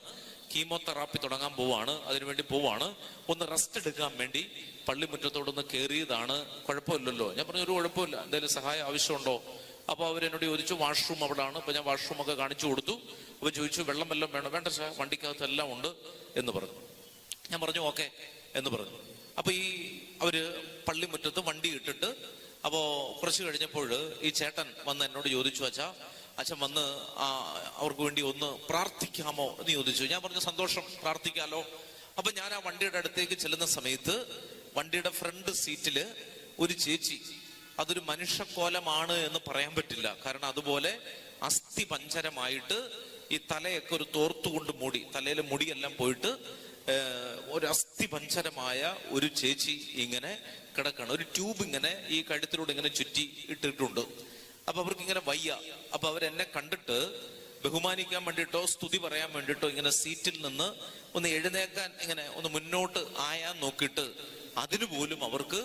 കീമോതെറാപ്പി തുടങ്ങാൻ പോവാണ്, അതിനുവേണ്ടി പോവാണ്, ഒന്ന് റെസ്റ്റ് എടുക്കാൻ വേണ്ടി പള്ളിമുറ്റത്തോടൊന്ന് കയറിയതാണ്, കുഴപ്പമില്ലല്ലോ. ഞാൻ പറഞ്ഞു ഒരു കുഴപ്പമില്ല, എന്തെങ്കിലും സഹായം ആവശ്യമുണ്ടോ? അപ്പൊ അവരെന്നോട് ചോദിച്ചു, വാഷ്റൂം അവിടാണ്. അപ്പൊ ഞാൻ വാഷ്റൂം ഒക്കെ കാണിച്ചു കൊടുത്തു. അപ്പൊ ചോദിച്ചു, വെള്ളം വല്ലതും വേണം? വേണ്ട സാർ, വണ്ടിക്കകത്ത് എല്ലാം ഉണ്ട് എന്ന് പറഞ്ഞു. ഞാൻ പറഞ്ഞു ഓക്കെ എന്ന് പറഞ്ഞു. അപ്പൊ അവര് പള്ളിമുറ്റത്ത് വണ്ടി ഇട്ടിട്ട്, അപ്പോ കുറച്ച് കഴിഞ്ഞപ്പോൾ ഈ ചേട്ടൻ വന്ന് എന്നോട് ചോദിച്ചു, അച്ഛൻ വന്ന് അവർക്ക് വേണ്ടി ഒന്ന് പ്രാർത്ഥിക്കാമോ എന്ന് ചോദിച്ചു. ഞാൻ പറഞ്ഞു സന്തോഷം, പ്രാർത്ഥിക്കാലോ. അപ്പൊ ഞാൻ ആ വണ്ടിയുടെ അടുത്തേക്ക് ചെല്ലുന്ന സമയത്ത് വണ്ടിയുടെ ഫ്രണ്ട് സീറ്റില് ഒരു ചേച്ചി, അതൊരു മനുഷ്യക്കോലമാണ് എന്ന് പറയാൻ പറ്റില്ല, കാരണം അതുപോലെ അസ്ഥി പഞ്ചരമായിട്ട് ഈ തലയൊക്കെ ഒരു തോർത്തുകൊണ്ട് മൂടി, തലയിലെ മുടിയെല്ലാം പോയിട്ട് ഒരു അസ്ഥി പഞ്ചരമായ ഒരു ചേച്ചി ഇങ്ങനെ കിടക്കണം. ഒരു ട്യൂബ് ഇങ്ങനെ ഈ കഴുത്തിലൂടെ ഇങ്ങനെ ചുറ്റി ഇട്ടിട്ടുണ്ട്. അപ്പൊ അവർക്ക് ഇങ്ങനെ വയ്യ. അപ്പൊ അവരെന്നെ കണ്ടിട്ട് ബഹുമാനിക്കാൻ വേണ്ടിയിട്ടോ സ്തുതി പറയാൻ വേണ്ടിയിട്ടോ ഇങ്ങനെ സീറ്റിൽ നിന്ന് ഒന്ന് എഴുന്നേക്കാൻ ഇങ്ങനെ ഒന്ന് മുന്നോട്ട് ആയാൻ നോക്കിയിട്ട് അതിനു പോലും അവർക്ക്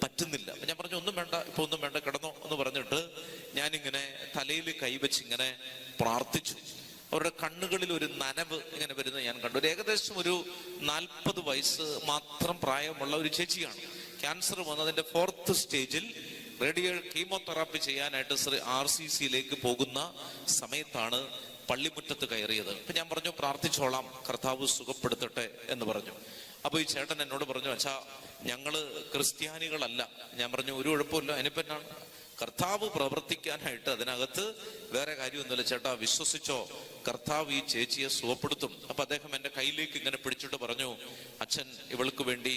പറ്റുന്നില്ല. അപ്പൊ ഞാൻ പറഞ്ഞു ഒന്നും വേണ്ട, ഇപ്പൊ ഒന്നും വേണ്ട, കിടന്നോ എന്ന് പറഞ്ഞിട്ട് ഞാനിങ്ങനെ തലയിൽ കൈവച്ച് ഇങ്ങനെ പ്രാർത്ഥിച്ചു. അവരുടെ കണ്ണുകളിൽ ഒരു നനവ് ഇങ്ങനെ വരുന്നത് ഞാൻ കണ്ടു. ഏകദേശം ഒരു 40 വയസ്സ് മാത്രം പ്രായമുള്ള ഒരു ചേച്ചിയാണ്. ക്യാൻസർ വന്നതിന്റെ 4th സ്റ്റേജിൽ റേഡിയോ കീമോതെറാപ്പി ചെയ്യാനായിട്ട് RCCയിലേക്ക് പോകുന്ന സമയത്താണ് പള്ളിമുറ്റത്ത് കയറിയത്. അപ്പൊ ഞാൻ പറഞ്ഞു പ്രാർത്ഥിച്ചോളാം, കർത്താവ് സുഖപ്പെടുത്തട്ടെ എന്ന് പറഞ്ഞു. അപ്പൊ ഈ ചേട്ടൻ എന്നോട് പറഞ്ഞു, അച്ഛാ ഞങ്ങള് ക്രിസ്ത്യാനികളല്ല. ഞാൻ പറഞ്ഞു ഒരു കുഴപ്പമില്ല, അതിനെപ്പറ്റാണ് കർത്താവ് പ്രവർത്തിക്കാനായിട്ട് അതിനകത്ത് വേറെ കാര്യമൊന്നുമില്ല ചേട്ടാ, വിശ്വസിച്ചോ, കർത്താവ് ഈ ചേച്ചിയെ സുഖപ്പെടുത്തും. അപ്പൊ അദ്ദേഹം എൻ്റെ കയ്യിലേക്ക് ഇങ്ങനെ പിടിച്ചിട്ട് പറഞ്ഞു, അച്ഛൻ ഇവൾക്ക് വേണ്ടി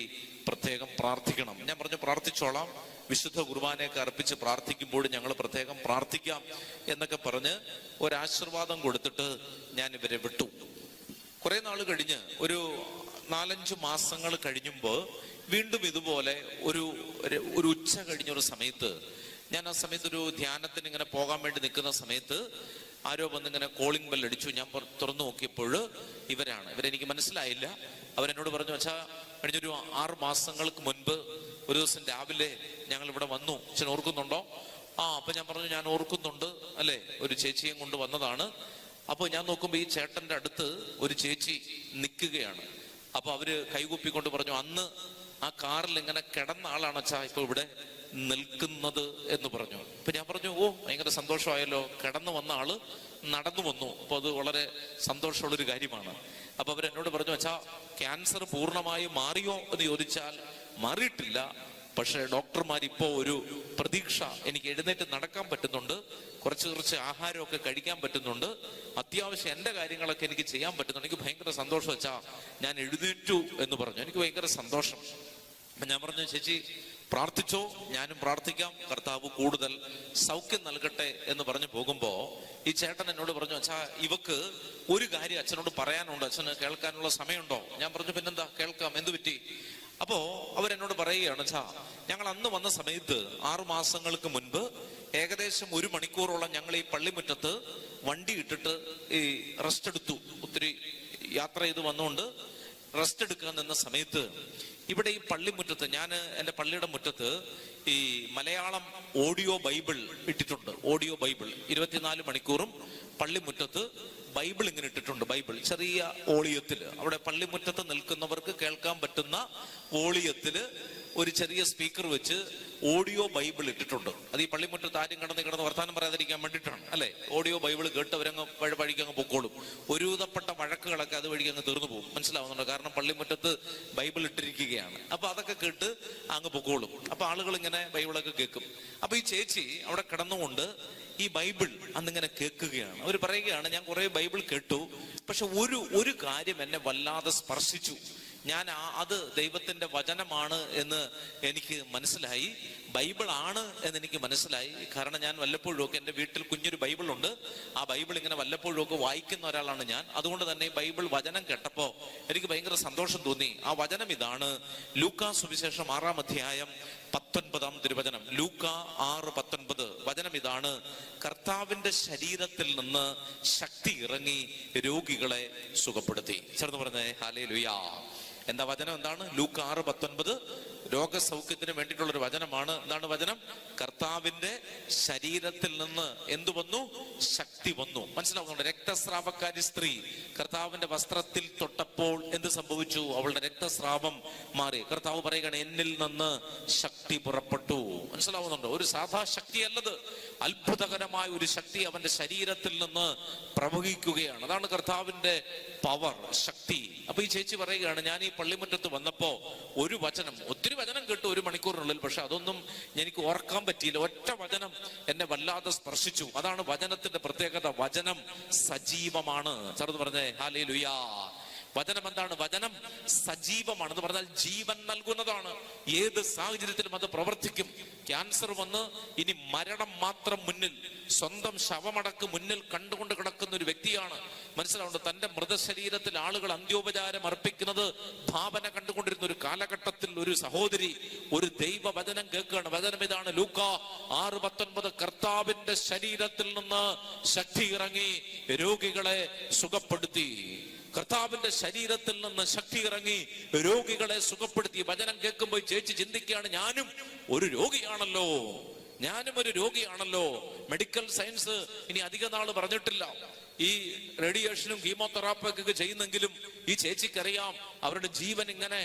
പ്രത്യേകം പ്രാർത്ഥിക്കണം. ഞാൻ പറഞ്ഞു പ്രാർത്ഥിച്ചോളാം, വിശുദ്ധ കുർബാനയൊക്കെ അർപ്പിച്ച് പ്രാർത്ഥിക്കുമ്പോൾ ഞങ്ങൾ പ്രത്യേകം പ്രാർത്ഥിക്കാം എന്നൊക്കെ പറഞ്ഞ് ഒരാശീർവാദം കൊടുത്തിട്ട് ഞാൻ ഇവരെ വിട്ടു. കുറെ നാൾ കഴിഞ്ഞ് ഒരു 4-5 മാസങ്ങൾ കഴിഞ്ഞുമ്പോൾ വീണ്ടും ഇതുപോലെ ഒരു ഉച്ച കഴിഞ്ഞൊരു സമയത്ത്, ഞാൻ ആ സമയത്ത് ഒരു ധ്യാനത്തിന് ഇങ്ങനെ പോകാൻ വേണ്ടി നിൽക്കുന്ന സമയത്ത് ആരോ വന്ന് ഇങ്ങനെ കോളിംഗ് ബെൽ അടിച്ചു. ഞാൻ തുറന്നു നോക്കിയപ്പോൾ ഇവരെനിക്ക് മനസ്സിലായില്ല. അവരെന്നോട് പറഞ്ഞു, അച്ഛാ കഴിഞ്ഞൊരു 6 മാസങ്ങൾക്ക് മുൻപ് ഒരു ദിവസം രാവിലെ ഞങ്ങൾ ഇവിടെ വന്നു, അച്ഛൻ ഓർക്കുന്നുണ്ടോ? അപ്പൊ ഞാൻ പറഞ്ഞു ഞാൻ ഓർക്കുന്നുണ്ട് അല്ലെ, ഒരു ചേച്ചിയും കൊണ്ട് വന്നതാണ്. അപ്പൊ ഞാൻ നോക്കുമ്പോ ഈ ചേട്ടന്റെ അടുത്ത് ഒരു ചേച്ചി നിൽക്കുകയാണ്. അപ്പൊ അവര് കൈകൂപ്പിക്കൊണ്ട് പറഞ്ഞു, അന്ന് ആ കാറിൽ ഇങ്ങനെ കിടന്ന ആളാണ് അച്ഛാ ഇപ്പൊ ഇവിടെ നിൽക്കുന്നത് എന്ന് പറഞ്ഞു. അപ്പൊ ഞാൻ പറഞ്ഞു ഓ ഭയങ്കര സന്തോഷമായല്ലോ, കിടന്നു വന്ന ആള് നടന്നു വന്നു, അപ്പൊ അത് വളരെ സന്തോഷമുള്ളൊരു കാര്യമാണ്. അപ്പൊ അവരെന്നോട് പറഞ്ഞു, അച്ഛാ ക്യാൻസർ പൂർണ്ണമായി മാറിയോ എന്ന് ചോദിച്ചാൽ മാറിയിട്ടില്ല, പക്ഷേ ഡോക്ടർമാർ ഇപ്പോൾ ഒരു പ്രതീക്ഷ, എനിക്ക് എഴുന്നേറ്റ് നടക്കാൻ പറ്റുന്നുണ്ട്, കുറച്ച് ആഹാരമൊക്കെ കഴിക്കാൻ പറ്റുന്നുണ്ട്, അത്യാവശ്യം എൻ്റെ കാര്യങ്ങളൊക്കെ എനിക്ക് ചെയ്യാൻ പറ്റുന്നുണ്ട്, എനിക്ക് ഭയങ്കര സന്തോഷം വെച്ചാ ഞാൻ എഴുന്നേറ്റു എന്ന് പറഞ്ഞു. എനിക്ക് ഭയങ്കര സന്തോഷം. അപ്പൊ ഞാൻ പറഞ്ഞു, ചേച്ചി പ്രാർത്ഥിച്ചോ, ഞാനും പ്രാർത്ഥിക്കാം, കർത്താവ് കൂടുതൽ സൗഖ്യം നൽകട്ടെ എന്ന് പറഞ്ഞു പോകുമ്പോ ഈ ചേട്ടൻ എന്നോട് പറഞ്ഞു, അച്ഛാ ഇവക്ക് ഒരു കാര്യം അച്ഛനോട് പറയാനുണ്ട്, അച്ഛന് കേൾക്കാനുള്ള സമയമുണ്ടോ? ഞാൻ പറഞ്ഞു, പിന്നെന്താ, കേൾക്കാം, എന്തു പറ്റി? അപ്പോ അവരെന്നോട് പറയുകയാണ്, അച്ഛാ ഞങ്ങൾ അന്ന് വന്ന സമയത്ത് 6 മാസങ്ങൾക്ക് മുൻപ് ഏകദേശം 1 മണിക്കൂറോളം ഞങ്ങൾ ഈ പള്ളിമുറ്റത്ത് വണ്ടി ഇട്ടിട്ട് ഈ റെസ്റ്റ് എടുത്തു. ഒത്തിരി യാത്ര ചെയ്ത് വന്നുകൊണ്ട് റെസ്റ്റ് എടുക്കാൻ നിന്ന സമയത്ത് ഇവിടെ ഈ പള്ളിമുറ്റത്ത്, ഞാൻ എൻ്റെ പള്ളിയുടെ മുറ്റത്ത് ഈ മലയാളം ഓഡിയോ ബൈബിൾ ഇട്ടിട്ടുണ്ട്. ഓഡിയോ ബൈബിൾ 24 മണിക്കൂറും പള്ളിമുറ്റത്ത് ബൈബിൾ ഇങ്ങനെ ഇട്ടിട്ടുണ്ട്. ബൈബിൾ ചെറിയ ഓളിയത്തില്, അവിടെ പള്ളിമുറ്റത്ത് നിൽക്കുന്നവർക്ക് കേൾക്കാൻ പറ്റുന്ന ഓളിയത്തില് ഒരു ചെറിയ സ്പീക്കർ വെച്ച് ഓഡിയോ ബൈബിൾ ഇട്ടിട്ടുണ്ട്. അത് ഈ പള്ളിമുറ്റത്ത് ആരും കിടന്ന് വർത്താനം പറയാതിരിക്കാൻ വേണ്ടിയിട്ടാണ്, അല്ലെ? ഓഡിയോ ബൈബിൾ കേട്ടവരങ്ങ് വഴിക്കങ്ങ് പൊക്കോളും. ഒരുവിധപ്പെട്ട വഴക്കുകളൊക്കെ അത് വഴിക്ക് അങ്ങ് തീർന്നു പോകും. മനസ്സിലാവുന്നുണ്ടോ? കാരണം പള്ളിമുറ്റത്ത് ബൈബിൾ ഇട്ടിരിക്കുകയാണ്. അപ്പൊ അതൊക്കെ കേട്ട് അങ്ങ് പൊക്കോളും. അപ്പൊ ആളുകൾ ഇങ്ങനെ ബൈബിളൊക്കെ കേൾക്കും. അപ്പൊ ഈ ചേച്ചി അവിടെ കിടന്നുകൊണ്ട് ഈ ബൈബിൾ അന്നിങ്ങനെ കേൾക്കുകയാണ്. അവർ പറയുകയാണ്, ഞാൻ കുറെ ബൈബിൾ കേട്ടു, പക്ഷെ ഒരു കാര്യം എന്നെ വല്ലാതെ സ്പർശിച്ചു. ഞാൻ അത് ദൈവത്തിന്റെ വചനമാണ് എന്ന് എനിക്ക് മനസ്സിലായി, ബൈബിൾ ആണ് എന്ന് എനിക്ക് മനസ്സിലായി. കാരണം ഞാൻ വല്ലപ്പോഴും ഒക്കെ, എൻ്റെ വീട്ടിൽ കുഞ്ഞൊരു ബൈബിൾ ഉണ്ട്, ആ ബൈബിൾ ഇങ്ങനെ വല്ലപ്പോഴും ഒക്കെ വായിക്കുന്ന ഒരാളാണ് ഞാൻ. അതുകൊണ്ട് തന്നെ ബൈബിൾ വചനം കേട്ടപ്പോ എനിക്ക് ഭയങ്കര സന്തോഷം തോന്നി. ആ വചനം ഇതാണ്, ലൂക്കാ സുവിശേഷം 6-ാം അധ്യായം 19-ാം തിരുവചനം. ലൂക്കാ 6:19 വചനം ഇതാണ്, കർത്താവിന്റെ ശരീരത്തിൽ നിന്ന് ശക്തി ഇറങ്ങി രോഗികളെ സുഖപ്പെടുത്തി. ചേർന്ന് പറഞ്ഞേ ഹല്ലേലൂയാ. എന്താ വചനം? എന്താണ്? ലൂക്ക 6:19 രോഗസൗഖ്യത്തിന് വേണ്ടിയിട്ടുള്ളൊരു വചനമാണ്. എന്താണ് വചനം? കർത്താവിന്റെ ശരീരത്തിൽ നിന്ന് എന്തു വന്നു? ശക്തി വന്നു. മനസ്സിലാവുന്നുണ്ട്? രക്തസ്രാവക്കാരി സ്ത്രീ കർത്താവിന്റെ വസ്ത്രത്തിൽ തൊട്ടപ്പോൾ എന്ത് സംഭവിച്ചു? അവളുടെ രക്തസ്രാവം മാറി. കർത്താവ് പറയുകയാണ്, എന്നിൽ നിന്ന് ശക്തി പുറപ്പെട്ടു. മനസ്സിലാവുന്നുണ്ടോ? ഒരു സാധാ ശക്തിയല്ലത്, അത്ഭുതകരമായ ഒരു ശക്തി അവന്റെ ശരീരത്തിൽ നിന്ന് പ്രവഹിക്കുകയാണ്. അതാണ് കർത്താവിന്റെ പവർ, ശക്തി. അപ്പൊ ഈ ചേച്ചി പറയുകയാണ്, ഞാൻ ഈ പള്ളിമുറ്റത്ത് വന്നപ്പോ ഒരു വചനം, ഒത്തിരി വചനം കേട്ടു 1 മണിക്കൂറിനുള്ളിൽ, പക്ഷെ അതൊന്നും എനിക്ക് ഓർക്കാൻ പറ്റിയില്ല. ഒറ്റ വചനം എന്നെ വല്ലാതെ സ്പർശിച്ചു. അതാണ് വചനത്തിന്റെ പ്രത്യേകത. വചനം സജീവമാണ്. ചേർന്ന് പറഞ്ഞേ ഹല്ലേലൂയാ. വചനം എന്താണ്? വചനം സജീവമാണ്. എന്ന് പറഞ്ഞാൽ ജീവൻ നൽകുന്നതാണ്. ഏത് സാഹചര്യത്തിലും അത് പ്രവർത്തിക്കും. ക്യാൻസർ വന്ന് ഇനി മരണം മാത്രം മുന്നിൽ, സ്വന്തം ശവമടക്ക് മുന്നിൽ കണ്ടുകൊണ്ട് കിടക്കുന്ന ഒരു വ്യക്തിയാണ്. മനസ്സിലാവുണ്ട്? തന്റെ മൃതശരീരത്തിൽ ആളുകൾ അന്ത്യോപചാരം അർപ്പിക്കുന്നത് ഭാവന കണ്ടുകൊണ്ടിരുന്ന ഒരു കാലഘട്ടത്തിൽ ഒരു സഹോദരി ഒരു ദൈവവചനം കേൾക്കുകയാണ്. വചനം ഇതാണ്, ലൂക്കാ 6:19 കർത്താവിന്റെ ശരീരത്തിൽ നിന്ന് ശക്തി ഇറങ്ങി രോഗികളെ സുഖപ്പെടുത്തി. കർത്താവിന്റെ ശരീരത്തിൽ നിന്ന് ശക്തി ഇറങ്ങി രോഗികളെ സുഖപ്പെടുത്തി. വചനം കേൾക്കുമ്പോൾ ചേച്ചി ചിന്തിക്കുകയാണ്, ഞാനും ഒരു രോഗിയാണല്ലോ, ഞാനും ഒരു രോഗിയാണല്ലോ. മെഡിക്കൽ സയൻസ് ഇനി അധിക നാള് പറഞ്ഞിട്ടില്ല. ഈ റേഡിയേഷനും കീമോതെറാപ്പിയൊക്കെ ചെയ്യുന്നെങ്കിലും ഈ ചേച്ചിക്കറിയാം അവരുടെ ജീവൻ ഇങ്ങനെ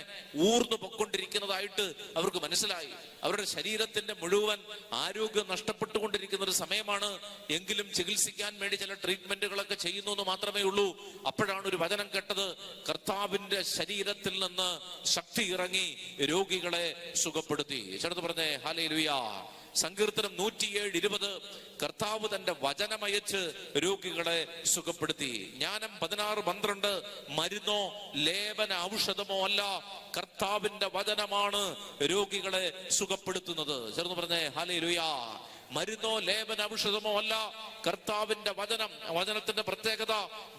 ഊർന്നു പൊക്കൊണ്ടിരിക്കുന്നതായിട്ട് അവർക്ക് മനസ്സിലായി. അവരുടെ ശരീരത്തിന്റെ മുഴുവൻ ആരോഗ്യം നഷ്ടപ്പെട്ടുകൊണ്ടിരിക്കുന്ന ഒരു സമയമാണ്. എങ്കിലും ചികിത്സിക്കാൻ വേണ്ടി ചില ട്രീറ്റ്മെന്റുകളൊക്കെ ചെയ്യുന്നു എന്ന് മാത്രമേ ഉള്ളൂ. അപ്പോഴാണ് ഒരു വചനം കേട്ടത്, കർത്താവിന്റെ ശരീരത്തിൽ നിന്ന് ശക്തി ഇറങ്ങി രോഗികളെ സുഖപ്പെടുത്തി. ചേർത്ത് പറഞ്ഞേ ഹല്ലേലൂയാ. സങ്കീർത്തനം 107:20 കർത്താവ് തന്റെ വചനമയച്ച് രോഗികളെ സുഖപ്പെടുത്തി. ജ്ഞാനം 16:12 മരുന്നോ ലേപന ഔഷധമോ അല്ല, കർത്താവിന്റെ വചനമാണ് രോഗികളെ സുഖപ്പെടുത്തുന്നത്. ചേർന്ന് പറഞ്ഞേ ഹല്ലേലൂയാ. മരുന്നോ ലേപന ഔഷധമോ അല്ല, കർത്താവിന്റെ വചനം. വചനത്തിന്റെ പ്രത്യേകത,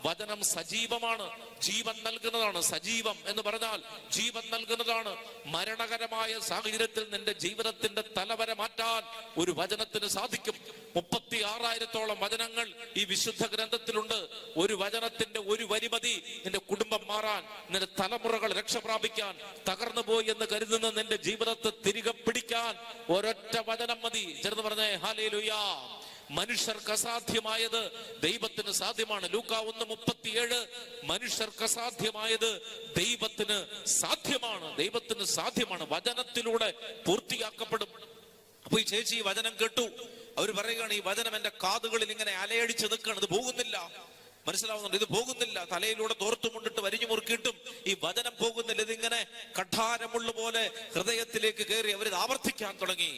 വചനം സജീവമാണ്, ജീവൻ നൽകുന്നതാണ്. സജീവം എന്ന് പറഞ്ഞാൽ ജീവൻ നൽകുന്നതാണ്. മരണകരമായ സാഹചര്യത്തിൽ നിന്റെ ജീവിതത്തിന്റെ തലവര മാറ്റാൻ ഒരു വചനത്തിന് സാധിക്കും. 36,000-ഓളം വചനങ്ങൾ ഈ വിശുദ്ധ ഗ്രന്ഥത്തിലുണ്ട്. ഒരു വചനത്തിന്റെ ഒരു വരി മതി നിന്റെ കുടുംബം മാറാൻ, നിന്റെ തലമുറകൾ രക്ഷ പ്രാപിക്കാൻ, തകർന്നു പോയി എന്ന് കരുതുന്ന നിന്റെ ജീവിതത്തെ തിരികെ പിടിക്കാൻ ഒരൊറ്റ വചനം മതി. ചേർന്ന് പറഞ്ഞേ ഹല്ലേലൂയാ. മനുഷ്യർക്ക് അസാധ്യമായത് ദൈവത്തിന് സാധ്യമാണ്. ലൂക്കാ 1:37 മനുഷ്യർക്ക് അസാധ്യമായത് ദൈവത്തിന് സാധ്യമാണ്. ദൈവത്തിന് സാധ്യമാണ്. വചനത്തിലൂടെ പൂർത്തിയാക്കപ്പെടും. അപ്പൊ ഈ ചേച്ചി ഈ വചനം കേട്ടു. അവർ പറയുകയാണ്, ഈ വചനം എന്റെ കാതുകളിൽ ഇങ്ങനെ അലയടിച്ച് നിൽക്കുകയാണ്, ഇത് പോകുന്നില്ല. മനസ്സിലാവുന്നുണ്ട്? ഇത് പോകുന്നില്ല, തലയിലൂടെ തോർത്തു കൊണ്ടിട്ട് വരിഞ്ഞു മുറുക്കിയിട്ടും ഈ വചനം പോകുന്നില്ല. ഇതിങ്ങനെ കഠാരമുള്ള പോലെ ഹൃദയത്തിലേക്ക് കയറി അവരിത് ആവർത്തിക്കാൻ തുടങ്ങി,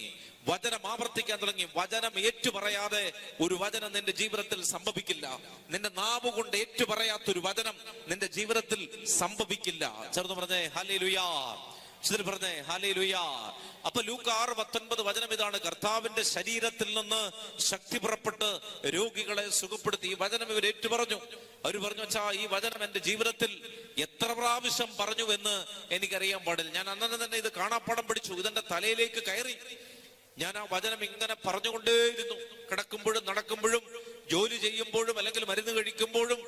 വചനം ആവർത്തിക്കാൻ തുടങ്ങി. വചനം ഏറ്റുപറയാതെ ഒരു വചനം നിന്റെ ജീവിതത്തിൽ സംഭവിക്കില്ല. നിന്റെ നാവ് കൊണ്ട് ഏറ്റുപറയാത്തൊരു വചനം നിന്റെ ജീവിതത്തിൽ സംഭവിക്കില്ല. ചേർന്ന് പറഞ്ഞേ ഹല്ലേലൂയാ, പറഞ്ഞേ ഹല്ലേലൂയാ. അപ്പൊ ലൂക്ക 6:19 വചനം ഇതാണ്: കർത്താവിന്റെ ശരീരത്തിൽ നിന്ന് ശക്തി പുറപ്പെട്ട് രോഗികളെ സുഖപ്പെടുത്തി. ഈ വചനം ഇവർ ഏറ്റുപറഞ്ഞു. അവർ പറഞ്ഞു, അച്ഛാ ഈ വചനം എന്റെ ജീവിതത്തിൽ എത്ര പ്രാവശ്യം പറഞ്ഞു എന്ന് എനിക്കറിയാൻ പാടില്ല. ഞാൻ അന്നേ തന്നെ ഇത് കാണാപ്പാടം പഠിച്ചു, ഇതെന്റെ തലയിലേക്ക് കയറി. ഞാൻ ആ വചനം ഇങ്ങനെ പറഞ്ഞുകൊണ്ടേയിരുന്നു. കിടക്കുമ്പോഴും നടക്കുമ്പോഴും ജോലി ചെയ്യുമ്പോഴും അല്ലെങ്കിൽ മരുന്ന് കഴിക്കുമ്പോഴും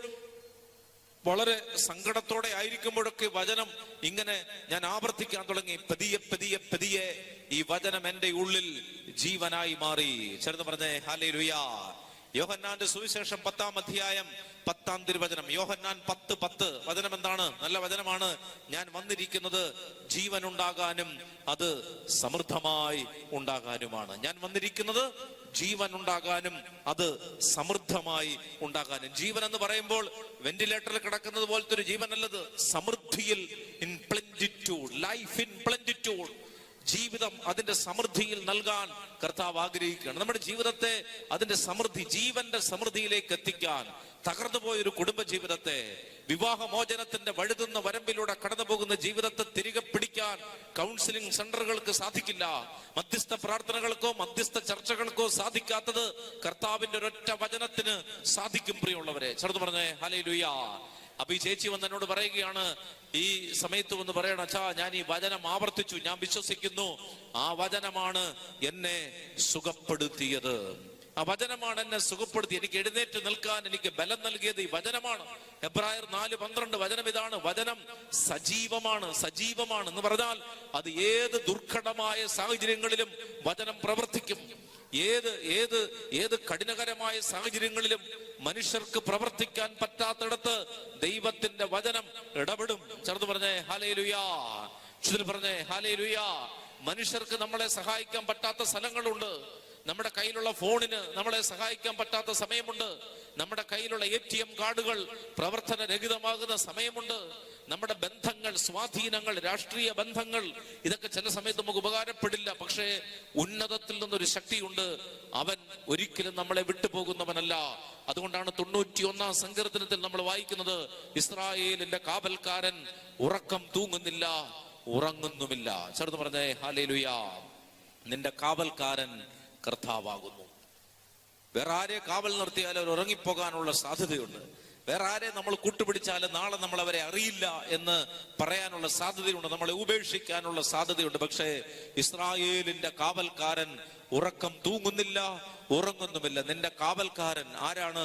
വളരെ സങ്കടത്തോടെ ആയിരിക്കുമ്പോഴൊക്കെ വചനം ഇങ്ങനെ ഞാൻ ആവർത്തിക്കാൻ തുടങ്ങി. പതിയെ പതിയെ പതിയെ ഈ വചനം എന്റെ ഉള്ളിൽ ജീവനായി മാറി. ചേർന്ന് പറഞ്ഞേ ഹല്ലേലൂയാ. യോഹന്നാന്റെ സുവിശേഷം 10-ാം അധ്യായം 10-ാം തിരുവചനം. യോഹന്നാൻ 10:10 വചനം എന്താണ്? നല്ല വചനമാണ്. ഞാൻ വന്നിരിക്കുന്നത് ജീവൻ ഉണ്ടാകാനും അത് സമൃദ്ധമായി ഉണ്ടാകാനുമാണ്. ഞാൻ വന്നിരിക്കുന്നത് ജീവൻ ഉണ്ടാകാനും അത് സമൃദ്ധമായി ഉണ്ടാകാനും. ജീവൻ എന്ന് പറയുമ്പോൾ വെന്റിലേറ്ററിൽ കിടക്കുന്നത് പോലത്തെ ഒരു ജീവനല്ലത്. സമൃദ്ധിയിൽ, ഇൻ പ്ലെന്റിറ്റ്യൂഡ്, ലൈഫ് ഇൻ പ്ലെന്റിറ്റ്യൂഡ്, ജീവിതം അതിന്റെ സമൃദ്ധിയിൽ നൽകാൻ കർത്താവ് ആഗ്രഹിക്കുകയാണ്. നമ്മുടെ ജീവിതത്തെ അതിന്റെ സമൃദ്ധി, ജീവന്റെ സമൃദ്ധിയിലേക്ക് എത്തിക്കാൻ, തകർന്നു പോയൊരു കുടുംബ ജീവിതത്തെ, വിവാഹമോചനത്തിന്റെ വഴുതുന്ന വരമ്പിലൂടെ കടന്നു പോകുന്ന ജീവിതത്തെ തിരികെ പിടിക്കാൻ കൗൺസിലിംഗ് സെന്ററുകൾക്ക് സാധിക്കില്ല. മധ്യസ്ഥ പ്രാർത്ഥനകൾക്കോ മധ്യസ്ഥ ചർച്ചകൾക്കോ സാധിക്കാത്തത് കർത്താവിന്റെ ഒരൊറ്റ വചനത്തിന് സാധിക്കും. പ്രിയമുള്ളവരെ, ചേർത്ത് പറഞ്ഞേ ഹല്ലേലൂയാ. അപ്പൊ ഈ ചേച്ചി വന്ന് എന്നോട് പറയുകയാണ്, ഈ സമയത്ത് വന്ന് പറയണം, അച്ഛാ ഞാൻ ഈ വചനം ആവർത്തിച്ചു, ഞാൻ വിശ്വസിക്കുന്നു ആ വചനമാണ് എന്നെ സുഖപ്പെടുത്തിയത്. ആ വചനമാണ് എന്നെ സുഖപ്പെടുത്തി. എനിക്ക് എഴുന്നേറ്റ് നിൽക്കാൻ എനിക്ക് ബലം നൽകിയത് ഈ വചനമാണ്. എബ്രായർ 4:12 വചനം ഇതാണ്: വചനം സജീവമാണ്. സജീവമാണ് എന്ന് പറഞ്ഞാൽ അത് ഏത് ദുർഘടമായ സാഹചര്യങ്ങളിലും വചനം പ്രവർത്തിക്കും. ഏത് കഠിനകരമായ സാഹചര്യങ്ങളിലും മനുഷ്യർക്ക് പ്രവർത്തിക്കാൻ പറ്റാത്തിടത്ത് ദൈവത്തിന്റെ വചനം ഇടപെടും. ചേർത്ത് പറഞ്ഞേ ഹല്ലേലൂയാ. പറഞ്ഞേ ഹല്ലേലൂയാ. മനുഷ്യർക്ക് നമ്മളെ സഹായിക്കാൻ പറ്റാത്ത സ്ഥലങ്ങളുണ്ട്. നമ്മുടെ കയ്യിലുള്ള ഫോണിന് നമ്മളെ സഹായിക്കാൻ പറ്റാത്ത സമയമുണ്ട്. നമ്മുടെ കയ്യിലുള്ള ATM കാർഡുകൾ പ്രവർത്തനരഹിതമാകുന്ന സമയമുണ്ട്. നമ്മുടെ ബന്ധങ്ങൾ, സ്വാധീനങ്ങൾ, രാഷ്ട്രീയ ബന്ധങ്ങൾ, ഇതൊക്കെ ചില സമയത്ത് നമുക്ക് ഉപകാരപ്പെടില്ല. പക്ഷേ ഉന്നതത്തിൽ നിന്നൊരു ശക്തിയുണ്ട്. അവൻ ഒരിക്കലും നമ്മളെ വിട്ടുപോകുന്നവനല്ല. അതുകൊണ്ടാണ് 91-ാം സങ്കീർത്തനത്തിൽ നമ്മൾ വായിക്കുന്നത്: ഇസ്രായേലിന്റെ കാവൽക്കാരൻ ഉറക്കം തൂങ്ങുന്നില്ല, ഉറങ്ങുന്നുമില്ല. ചേർന്ന് പറഞ്ഞേ ഹല്ലേലൂയാ. നിന്റെ കാവൽക്കാരൻ കർത്താവാകുന്നു. വേറെ ആരെ കാവൽ നിർത്തിയാലും അവർ ഉറങ്ങിപ്പോകാനുള്ള സാധ്യതയുണ്ട്. വേറെ ആരെ നമ്മൾ കൂട്ടുപിടിച്ചാലും നാളെ നമ്മൾ അവരെ അറിയില്ല എന്ന് പറയാനുള്ള സാധ്യതയുണ്ട്, നമ്മളെ ഉപേക്ഷിക്കാനുള്ള സാധ്യതയുണ്ട്. പക്ഷേ ഇസ്രായേലിന്റെ കാവൽക്കാരൻ ഉറക്കം തൂങ്ങുന്നില്ല, ഉറങ്ങുന്നുമില്ല. നിന്റെ കാവൽക്കാരൻ ആരാണ്?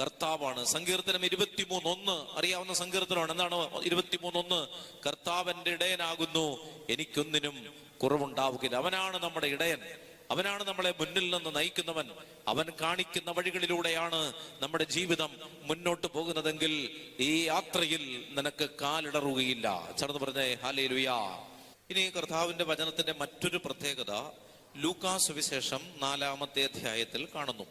കർത്താവാണ്. സങ്കീർത്തനം 23:1 അറിയാവുന്ന സങ്കീർത്തനമാണ്. എന്താണ് 23:1? കർത്താവിന്റെ ഇടയനാകുന്നു, എനിക്കൊന്നിനും കുറവുണ്ടാവുകയില്ല. അവനാണ് നമ്മുടെ ഇടയൻ. അവനാണ് നമ്മളെ മുന്നിൽ നിന്ന് നയിക്കുന്നവൻ. അവൻ കാണിക്കുന്ന വഴികളിലൂടെയാണ് നമ്മുടെ ജീവിതം മുന്നോട്ട് പോകുന്നതെങ്കിൽ ഈ യാത്രയിൽ നിനക്ക് കാലിടറുകയില്ല. ചേർന്ന് പറഞ്ഞേ ഹല്ലേലൂയാ. ഇനി കർത്താവിന്റെ വചനത്തിന്റെ മറ്റൊരു പ്രത്യേകത ലൂക്കാ സുവിശേഷം 4-ാമത്തെ അധ്യായത്തിൽ കാണുന്നു.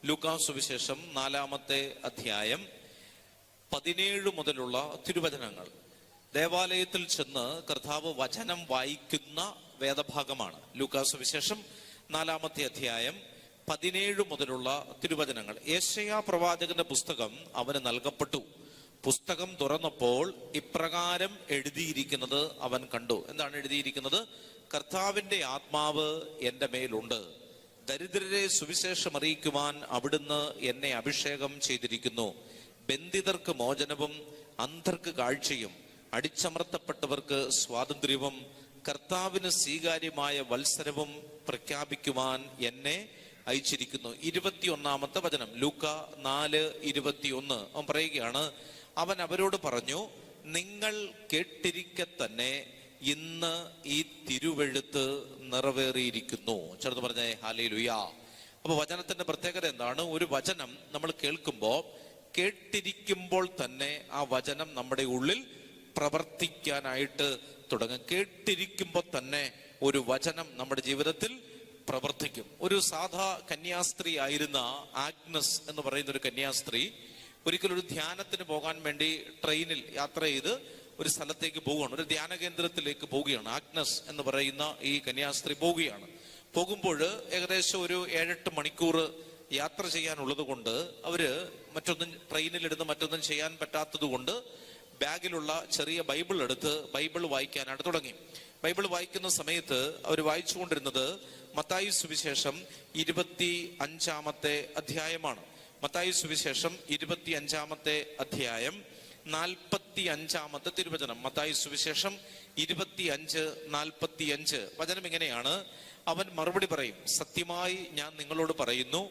ലൂക്കാ സുവിശേഷം 4-ാമത്തെ അധ്യായം 17 മുതലുള്ള തിരുവചനങ്ങൾ. ദേവാലയത്തിൽ ചെന്ന് കർത്താവ് വചനം വായിക്കുന്ന വേദഭാഗമാണ്. ലൂക്കാ സുവിശേഷം 4-ാമത്തെ അധ്യായം 17 മുതലുള്ള തിരുവചനങ്ങൾ. യെശയ്യാ പ്രവാചകന്റെ പുസ്തകം അവന് നൽകപ്പെട്ടു. പുസ്തകം തുറന്നപ്പോൾ ഇപ്രകാരം എഴുതിയിരിക്കുന്നത് അവൻ കണ്ടു. എന്താണ് എഴുതിയിരിക്കുന്നത്? കർത്താവിന്റെ ആത്മാവ് എന്റെ മേലുണ്ട്, ദരിദ്രരെ സുവിശേഷം അറിയിക്കുവാൻ അവിടുന്ന് എന്നെ അഭിഷേകം ചെയ്തിരിക്കുന്നു. ബന്ധിതർക്ക് മോചനവും അന്ധർക്ക് കാഴ്ചയും അടിച്ചമർത്തപ്പെട്ടവർക്ക് സ്വാതന്ത്ര്യവും കർത്താവിന് സ്വീകാര്യമായ വത്സരവും പ്രഖ്യാപിക്കുവാൻ എന്നെ അയച്ചിരിക്കുന്നു. 21-ാമത്തെ വചനം ലൂക്ക 4:21. അവൻ പറയുകയാണ്, അവൻ അവരോട് പറഞ്ഞു, നിങ്ങൾ കേട്ടിരിക്കെ തന്നെ ഇന്ന് ഈ തിരുവെഴുത്ത് നിറവേറിയിരിക്കുന്നു. ചേർന്ന് പറഞ്ഞേ ഹല്ലേലൂയാ. അപ്പൊ വചനത്തിന്റെ പ്രത്യേകത എന്താണ്? ഒരു വചനം നമ്മൾ കേൾക്കുമ്പോൾ, കേട്ടിരിക്കുമ്പോൾ തന്നെ ആ വചനം നമ്മുടെ ഉള്ളിൽ പ്രവർത്തിക്കാനായിട്ട് തുടങ്ങും. കേട്ടിരിക്കുമ്പോൾ തന്നെ ഒരു വചനം നമ്മുടെ ജീവിതത്തിൽ പ്രവർത്തിക്കും. ഒരു സാധാ കന്യാസ്ത്രീ ആയിരുന്ന ആഗ്നസ് എന്ന് പറയുന്ന ഒരു കന്യാസ്ത്രീ ഒരിക്കലൊരു ധ്യാനത്തിന് പോകാൻ വേണ്ടി ട്രെയിനിൽ യാത്ര ചെയ്ത് ഒരു സ്ഥലത്തേക്ക് പോവുകയാണ്, ഒരു ധ്യാന കേന്ദ്രത്തിലേക്ക് പോവുകയാണ്. ആഗ്നസ് എന്ന് പറയുന്ന ഈ കന്യാസ്ത്രീ പോവുകയാണ്. പോകുമ്പോൾ ഏകദേശം ഒരു 7-8 മണിക്കൂർ യാത്ര ചെയ്യാനുള്ളത് കൊണ്ട് അവര് മറ്റൊന്നും ട്രെയിനിലിരുന്ന് മറ്റൊന്നും ചെയ്യാൻ പറ്റാത്തത് കൊണ്ട് ബാഗിലുള്ള ചെറിയ ബൈബിൾ എടുത്ത് ബൈബിൾ വായിക്കാനായിട്ട് തുടങ്ങി. ബൈബിൾ വായിക്കുന്ന സമയത്ത് അവർ വായിച്ചുകൊണ്ടിരുന്നത് മത്തായി സുവിശേഷം 25-ാമത്തെ അധ്യായമാണ്. മത്തായി സുവിശേഷം 25-ാമത്തെ അധ്യായം 45-ാമത്തെ തിരുവചനം. മത്തായി സുവിശേഷം 25:45 വചനം ഇങ്ങനെയാണ്: അവൻ മറുപടി പറയും, സത്യമായി ഞാൻ നിങ്ങളോട് പറയുന്നു,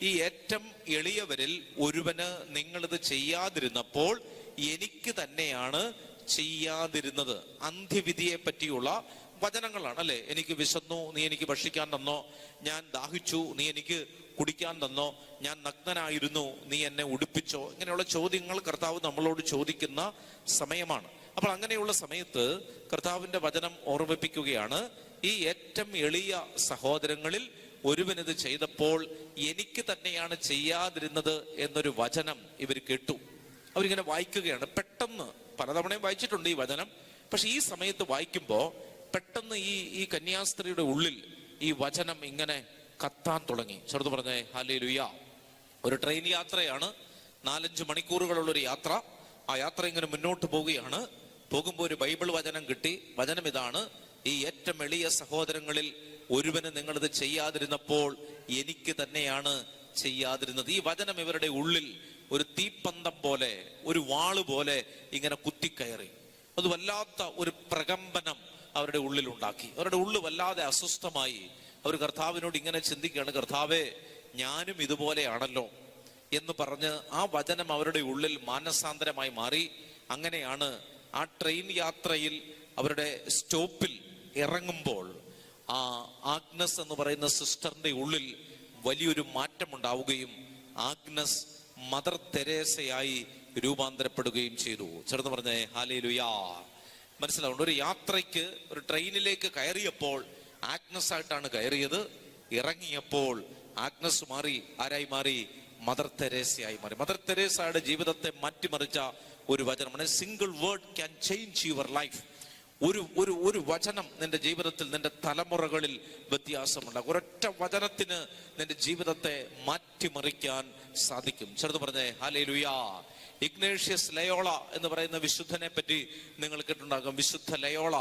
ഈ ഏറ്റവും എളിയവരിൽ ഒരുവന് നിങ്ങളിത് ചെയ്യാതിരുന്നപ്പോൾ എനിക്ക് തന്നെയാണ് ചെയ്യാതിരുന്നത്. അന്ത്യവിധിയെ പറ്റിയുള്ള വചനങ്ങളാണ് അല്ലെ. എനിക്ക് വിശന്നു, നീ എനിക്ക് ഭക്ഷിക്കാൻ തന്നോ? ഞാൻ ദാഹിച്ചു, നീ എനിക്ക് കുടിക്കാൻ തന്നോ? ഞാൻ നഗ്നനായിരുന്നു, നീ എന്നെ ഉടുപ്പിച്ചോ? ഇങ്ങനെയുള്ള ചോദ്യങ്ങൾ കർത്താവ് നമ്മളോട് ചോദിക്കുന്ന സമയമാണ്. അപ്പോൾ അങ്ങനെയുള്ള സമയത്ത് കർത്താവിന്റെ വചനം ഓർമ്മിപ്പിക്കുകയാണ്, ഈ ഏറ്റവും എളിയ സഹോദരങ്ങളിൽ ഒരുവനിത് ചെയ്തപ്പോൾ എനിക്ക് തന്നെയാണ് ചെയ്യാതിരുന്നത് എന്നൊരു വചനം ഇവർ കേട്ടു. അവരിങ്ങനെ വായിക്കുകയാണ്. പെട്ടെന്ന് പലതവണയും വായിച്ചിട്ടുണ്ട് ഈ വചനം, പക്ഷെ ഈ സമയത്ത് വായിക്കുമ്പോൾ പെട്ടെന്ന് ഈ കന്യാസ്ത്രീയുടെ ഉള്ളിൽ ഈ വചനം ഇങ്ങനെ കത്താൻ തുടങ്ങി. ചെറുത് പറഞ്ഞേ ഹല്ലേലൂയ. ഒരു ട്രെയിൻ യാത്രയാണ്, 4-5 മണിക്കൂറുകളുള്ളൊരു യാത്ര. ആ യാത്ര ഇങ്ങനെ മുന്നോട്ട് പോവുകയാണ്. പോകുമ്പോൾ ഒരു ബൈബിൾ വചനം കിട്ടി. വചനം ഇതാണ്: ഈ ഏറ്റവും എളിയ സഹോദരങ്ങളിൽ ഒരുവന് നിങ്ങളിത് ചെയ്യാതിരുന്നപ്പോൾ എനിക്ക് തന്നെയാണ് ചെയ്യാതിരുന്നത്. ഈ വചനം ഇവരുടെ ഉള്ളിൽ ഒരു തീപ്പന്തം പോലെ, ഒരു വാള് പോലെ ഇങ്ങനെ കുത്തിക്കയറി. അത് വല്ലാത്ത ഒരു പ്രകമ്പനം അവരുടെ ഉള്ളിൽ ഉണ്ടാക്കി. അവരുടെ ഉള്ളിൽ വല്ലാതെ അസ്വസ്ഥമായി. അവർ കർത്താവിനോട് ഇങ്ങനെ ചിന്തിക്കുകയാണ്, കർത്താവേ, ഞാനും ഇതുപോലെയാണല്ലോ എന്ന് പറഞ്ഞ് ആ വചനം അവരുടെ ഉള്ളിൽ മാനസാന്തരമായി മാറി. അങ്ങനെയാണ് ആ ട്രെയിൻ യാത്രയിൽ അവരുടെ സ്റ്റോപ്പിൽ ഇറങ്ങുമ്പോൾ ആ ആഗ്നസ് എന്ന് പറയുന്ന സിസ്റ്ററിന്റെ ഉള്ളിൽ വലിയൊരു മാറ്റം ഉണ്ടാവുകയും ആഗ്നസ് മദർ തെരേസയായി രൂപാന്തരപ്പെടുകയും ചെയ്തു. ചേർന്ന് പറഞ്ഞേ ഹല്ലേലൂയാ. മനസ്സിലാവുണ്ട്? ഒരു യാത്രയ്ക്ക്, ഒരു ട്രെയിനിലേക്ക് കയറിയപ്പോൾ ആഗ്നസ് ആയിട്ടാണ് കയറിയത്. ഇറങ്ങിയപ്പോൾ ആഗ്നസ് മാറി ആരായി മാറി? മദർ തെരേസയായി മാറി. മദർ തെരേസയുടെ ജീവിതത്തെ മാറ്റിമറിച്ച ഒരു വചനമാണ്. Single word can change your life. ഒരു വചനം നിന്റെ ജീവിതത്തിൽ, നിന്റെ തലമുറകളിൽ വ്യത്യാസമുണ്ടാകും. ഒരൊറ്റ വചനത്തിന് നിന്റെ ജീവിതത്തെ മാറ്റിമറിക്കാൻ സാധിക്കും. ചെറുത് പറഞ്ഞേ ഹല്ലേലൂയാ. ഇഗ്നേഷ്യസ് ലയോള എന്ന് പറയുന്ന വിശുദ്ധനെ പറ്റി നിങ്ങൾ കേട്ടിട്ടുണ്ടാകും. വിശുദ്ധ ലയോള,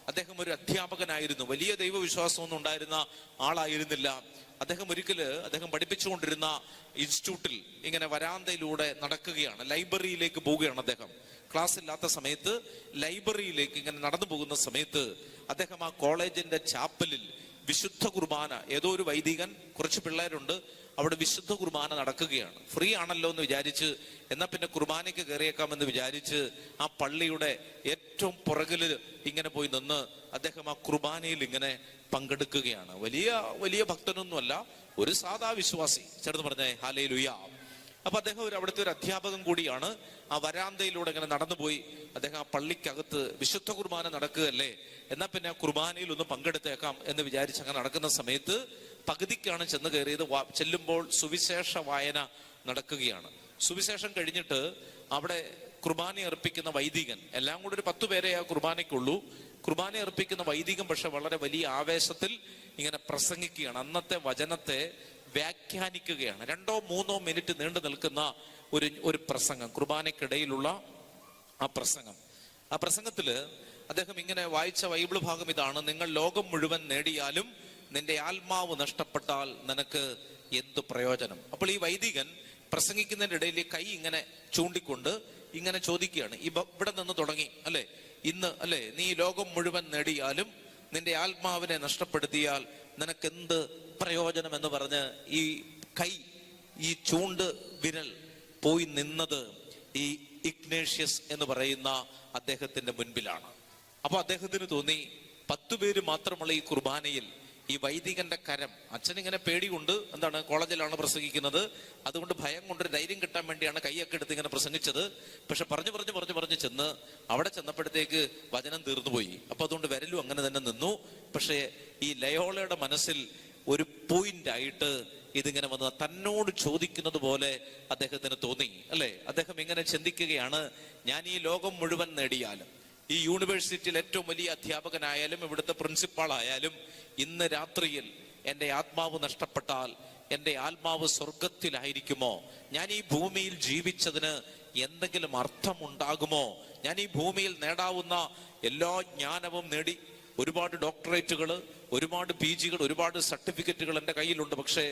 അദ്ദേഹം ഒരു അധ്യാപകനായിരുന്നു. വലിയ ദൈവവിശ്വാസമൊന്നും ഉണ്ടായിരുന്ന ആളായിരുന്നില്ല. അദ്ദേഹം പഠിപ്പിച്ചുകൊണ്ടിരുന്ന ഇൻസ്റ്റിറ്റ്യൂട്ടിൽ ഇങ്ങനെ വരാന്തയിലൂടെ നടക്കുകയാണ്. ലൈബ്രറിയിലേക്ക് പോവുകയാണ്. അദ്ദേഹം ക്ലാസ് ഇല്ലാത്ത സമയത്ത് ലൈബ്രറിയിലേക്ക് ഇങ്ങനെ നടന്നു പോകുന്ന സമയത്ത് അദ്ദേഹം ആ കോളേജിന്റെ ചാപ്പലിൽ വിശുദ്ധ കുർബാന, ഏതോ ഒരു വൈദികൻ, കുറച്ച് പിള്ളേരുണ്ട്, അവിടെ വിശുദ്ധ കുർബാന നടക്കുകയാണ്. ഫ്രീ ആണല്ലോ എന്ന് വിചാരിച്ച്, എന്നാ പിന്നെ കുർബാനയ്ക്ക് കയറിയേക്കാമെന്ന് വിചാരിച്ച് ആ പള്ളിയുടെ ഏറ്റവും പുറകില് ഇങ്ങനെ പോയി നിന്ന് അദ്ദേഹം ആ കുർബാനയിൽ ഇങ്ങനെ പങ്കെടുക്കുകയാണ്. വലിയ ഭക്തനൊന്നുമല്ല, ഒരു സാധാ വിശ്വാസി. ചേർന്ന് പറഞ്ഞേ ഹല്ലേലൂയാ. അപ്പൊ അദ്ദേഹം അവിടുത്തെ ഒരു അധ്യാപകൻ കൂടിയാണ്. ആ വരാന്തയിലൂടെ ഇങ്ങനെ നടന്നുപോയി അദ്ദേഹം ആ പള്ളിക്കകത്ത് വിശുദ്ധ കുർബാന നടക്കുകയല്ലേ, എന്നാ പിന്നെ കുർബാനയിൽ ഒന്ന് പങ്കെടുത്തേക്കാം എന്ന് വിചാരിച്ച് അങ്ങനെ നടക്കുന്ന സമയത്ത് പകുതിക്കാണ് ചെന്ന് കയറിയത്. ചെല്ലുമ്പോൾ സുവിശേഷ വായന നടക്കുകയാണ്. സുവിശേഷം കഴിഞ്ഞിട്ട് അവിടെ കുർബാന അർപ്പിക്കുന്ന വൈദികൻ, എല്ലാം കൂടെ ഒരു 10 പേരെ ആ കുർബാനയ്ക്കുള്ളൂ. കുർബാന അർപ്പിക്കുന്ന വൈദികൻ പക്ഷെ വളരെ വലിയ ആവേശത്തിൽ ഇങ്ങനെ പ്രസംഗിക്കുകയാണ്. അന്നത്തെ വചനത്തെ വ്യാഖ്യാനിക്കുകയാണ്. 2-3 മിനിറ്റ് നീണ്ടു നിൽക്കുന്ന ഒരു പ്രസംഗം, കുർബാനയ്ക്കിടയിലുള്ള ആ പ്രസംഗം. ആ പ്രസംഗത്തില് അദ്ദേഹം ഇങ്ങനെ വായിച്ച ബൈബിൾ ഭാഗം ഇതാണ്: നിങ്ങൾ ലോകം മുഴുവൻ നേടിയാലും നിന്റെ ആത്മാവ് നഷ്ടപ്പെട്ടാൽ നിനക്ക് എന്ത് പ്രയോജനം? അപ്പോൾ ഈ വൈദികൻ പ്രസംഗിക്കുന്നതിന്റെ ഇടയിൽ കൈ ഇങ്ങനെ ചൂണ്ടിക്കൊണ്ട് ഇങ്ങനെ ചോദിക്കുകയാണ്. ഇവിടെ നിന്ന് തുടങ്ങി അല്ലെ, ഇന്ന് അല്ലെ, നീ ലോകം മുഴുവൻ നേടിയാലും നിന്റെ ആത്മാവിനെ നഷ്ടപ്പെടുത്തിയാൽ നിനക്ക് എന്ത് പ്രയോജനം എന്ന് പറഞ്ഞ് ഈ കൈ, ഈ ചൂണ്ട് വിരൽ പോയി നിന്നത് ഈ ഇഗ്നേഷ്യസ് എന്ന് പറയുന്ന അദ്ദേഹത്തിന്റെ മുൻപിലാണ്. അപ്പൊ അദ്ദേഹത്തിന് തോന്നി, 10 പേര് മാത്രമുള്ള ഈ കുർബാനയിൽ ഈ വൈദികന്റെ കരം, അച്ഛനിങ്ങനെ പേടികൊണ്ട്, എന്താണ്, കോളേജിലാണ് പ്രസംഗിക്കുന്നത്, അതുകൊണ്ട് ഭയം കൊണ്ടൊരു ധൈര്യം കിട്ടാൻ വേണ്ടിയാണ് കൈയൊക്കെ എടുത്ത് ഇങ്ങനെ പ്രസംഗിച്ചത്. പക്ഷെ പറഞ്ഞു ചെന്ന് അവിടെ ചെന്നപ്പോഴത്തേക്ക് വചനം തീർന്നുപോയി. അപ്പൊ അതുകൊണ്ട് വിരലും അങ്ങനെ തന്നെ നിന്നു. പക്ഷെ ഈ ലയോളയുടെ മനസ്സിൽ ഒരു പോയിന്റ് ആയിട്ട് ഇതിങ്ങനെ വന്നു തന്നോട് ചോദിക്കുന്നത് പോലെ അദ്ദേഹത്തിന് തോന്നി, അല്ലെ? അദ്ദേഹം ഇങ്ങനെ ചിന്തിക്കുകയാണ്, ഞാൻ ഈ ലോകം മുഴുവൻ നേടിയാലും, ഈ യൂണിവേഴ്സിറ്റിയിൽ ഏറ്റവും വലിയ അധ്യാപകനായാലും ഇവിടുത്തെ പ്രിൻസിപ്പാൾ ആയാലും, ഇന്ന് രാത്രിയിൽ എൻ്റെ ആത്മാവ് നഷ്ടപ്പെട്ടാൽ എൻ്റെ ആത്മാവ് സ്വർഗത്തിലായിരിക്കുമോ? ഞാൻ ഈ ഭൂമിയിൽ ജീവിച്ചതിന് എന്തെങ്കിലും അർത്ഥമുണ്ടാകുമോ? ഞാൻ ഈ ഭൂമിയിൽ നേടാവുന്ന എല്ലാ ജ്ഞാനവും നേടി, ഒരുപാട് ഡോക്ടറേറ്റുകൾ, ഒരുപാട് PG, ഒരുപാട് സർട്ടിഫിക്കറ്റുകൾ എൻ്റെ കയ്യിലുണ്ട്. പക്ഷേ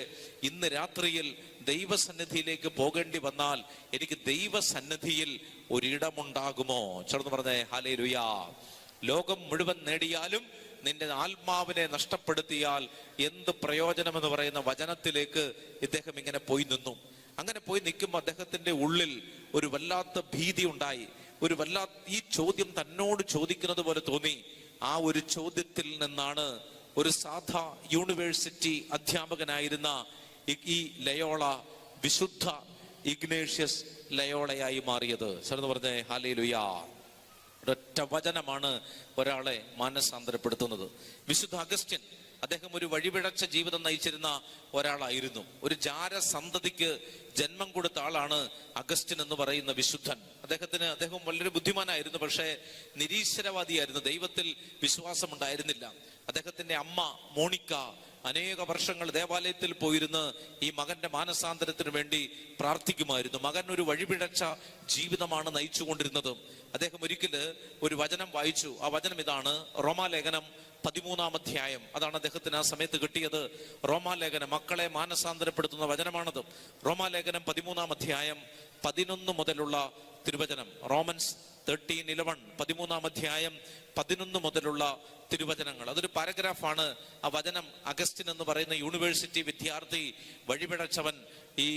ഇന്ന് രാത്രിയിൽ ദൈവസന്നിധിയിലേക്ക് പോകേണ്ടി വന്നാൽ എനിക്ക് ദൈവസന്നിധിയിൽ ഒരിടമുണ്ടാകുമോ? ചേർന്ന് പറഞ്ഞേ ഹല്ലേലൂയ. ലോകം മുഴുവൻ നേടിയാലും നിന്റെ ആത്മാവിനെ നഷ്ടപ്പെടുത്തിയാൽ എന്ത് പ്രയോജനമെന്ന് പറയുന്ന വചനത്തിലേക്ക് ഇദ്ദേഹം ഇങ്ങനെ പോയി നിന്നു. അങ്ങനെ പോയി നിൽക്കുമ്പോൾ അദ്ദേഹത്തിന്റെ ഉള്ളിൽ ഒരു വല്ലാത്ത ഭീതി ഉണ്ടായി. ഒരു ഈ ചോദ്യം തന്നോട് ചോദിക്കുന്നത് പോലെ തോന്നി. ആ ഒരു ചോദ്യത്തിൽ നിന്നാണ് ഒരു സാധാ യൂണിവേഴ്സിറ്റി അധ്യാപകനായിരുന്ന ഈ ലയോള വിശുദ്ധ ഇഗ്നേഷ്യസ് ലയോളയായി മാറിയത്. ചേർന്ന് പറഞ്ഞേ ഹല്ലേലൂയ. ഒരൊറ്റ വചനമാണ് ഒരാളെ മാനസാന്തരപ്പെടുത്തുന്നത്. വിശുദ്ധ അഗസ്റ്റിൻ, അദ്ദേഹം ഒരു വഴിപിഴച്ച ജീവിതം നയിച്ചിരുന്ന ഒരാളായിരുന്നു. ഒരു ജാരസന്തതിക്ക് ജന്മം കൊടുത്ത ആളാണ് അഗസ്റ്റിൻ എന്ന് പറയുന്ന വിശുദ്ധൻ. അദ്ദേഹം വളരെ ബുദ്ധിമാനായിരുന്നു, പക്ഷേ നിരീശ്വരവാദിയായിരുന്നു. ദൈവത്തിൽ വിശ്വാസമുണ്ടായിരുന്നില്ല. അദ്ദേഹത്തിന്റെ അമ്മ മോണിക്ക അനേക വർഷങ്ങൾ ദേവാലയത്തിൽ പോയിരുന്ന് ഈ മകന്റെ മാനസാന്തരത്തിന് വേണ്ടി പ്രാർത്ഥിക്കുമായിരുന്നു. മകൻ ഒരു വഴിപിഴച്ച ജീവിതമാണ് നയിച്ചുകൊണ്ടിരുന്നത്. അദ്ദേഹം ഒരിക്കല് ഒരു വചനം വായിച്ചു. ആ വചനം ഇതാണ്, റോമാലേഖനം 13-ാം അധ്യായം. അതാണ് അദ്ദേഹത്തിന് ആ സമയത്ത് കിട്ടിയത്. റോമാലേഖനം, മക്കളെ മാനസാന്തരപ്പെടുത്തുന്ന വചനമാണത്. റോമാലേഖനം 13-ാം അധ്യായം 11 മുതലുള്ള തിരുവചനം. റോമൻസ് 13:11, 13-ാം അധ്യായം 11 മുതലുള്ള തിരുവചനങ്ങൾ. അതൊരു പാരഗ്രാഫാണ്. ആ വചനം അഗസ്റ്റിൻ എന്ന് പറയുന്ന യൂണിവേഴ്സിറ്റി വിദ്യാർത്ഥി, വഴിപിഴച്ചവൻ, ഈ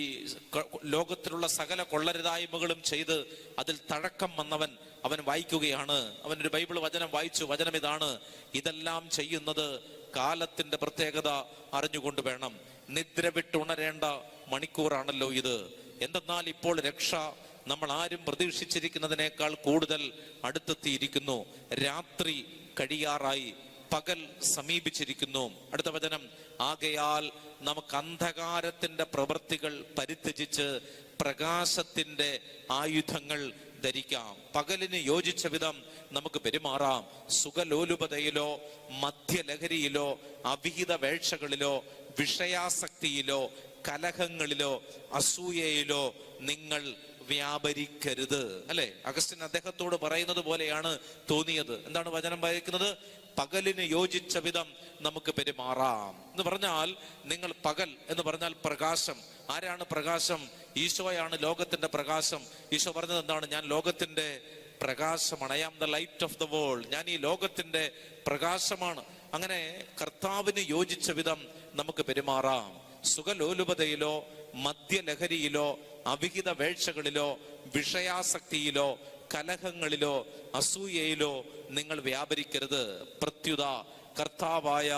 ലോകത്തിലുള്ള സകല കൊള്ളരുതായ്മകളും ചെയ്ത് അതിൽ തഴക്കം വന്നവൻ, അവൻ വായിക്കുകയാണ്. അവനൊരു ബൈബിൾ വചനം വായിച്ചു. വചനം ഇതാണ്, ഇതെല്ലാം ചെയ്യുന്നത് കാലത്തിന്റെ പ്രത്യേകത അറിഞ്ഞുകൊണ്ട് വേണം. നിദ്ര വിട്ടുണരേണ്ട മണിക്കൂറാണല്ലോ ഇത്. എന്തെന്നാൽ ഇപ്പോൾ രക്ഷ നമ്മൾ ആരും പ്രതീക്ഷിച്ചിരിക്കുന്നതിനേക്കാൾ കൂടുതൽ അടുത്തെത്തിയിരിക്കുന്നു. രാത്രി കഴിയാറായി, പകൽ സമീപിച്ചിരിക്കുന്നു. അടുത്ത വചനം, ആകയാൽ നമുക്ക് അന്ധകാരത്തിന്റെ പ്രവൃത്തികൾ പരിത്യജിച്ച് പ്രകാശത്തിന്റെ ആയുധങ്ങൾ ധരിക്കാം. പകലിന് യോജിച്ച വിധം നമുക്ക് പെരുമാറാം. സുഖലോലുപതയിലോ മദ്യലഹരിയിലോ അവിഹിത വേഴ്ചകളിലോ വിഷയാസക്തിയിലോ കലഹങ്ങളിലോ അസൂയയിലോ നിങ്ങൾ വ്യാപരിക്കരുത്. അല്ലെ? അഗസ്റ്റിൻ അദ്ദേഹത്തോട് പറയുന്നത് പോലെയാണ് തോന്നിയത്. എന്താണ് വചനം വായിക്കുന്നത്? പകലിന് യോജിച്ച വിധം നമുക്ക് പെരുമാറാം എന്ന് പറഞ്ഞാൽ, നിങ്ങൾ പകൽ എന്ന് പറഞ്ഞാൽ പ്രകാശം. ആരാണ് പ്രകാശം? ഈശോയാണ് ലോകത്തിന്റെ പ്രകാശം. ഈശോ പറഞ്ഞത് എന്താണ്? ഞാൻ ലോകത്തിന്റെ പ്രകാശമാണ്. I am the light of the world. ഞാൻ ഈ ലോകത്തിന്റെ പ്രകാശമാണ്. അങ്ങനെ കർത്താവിന് യോജിച്ച വിധം നമുക്ക് പെരുമാറാം. സുഖലോലുപതയിലോ മദ്യലഹരിയിലോ അവിഹിത വേഴ്ചകളിലോ വിഷയാസക്തിയിലോ കലഹങ്ങളിലോ അസൂയയിലോ നിങ്ങൾ വ്യാപരിക്കരുത്. പ്രത്യുത കർത്താവായ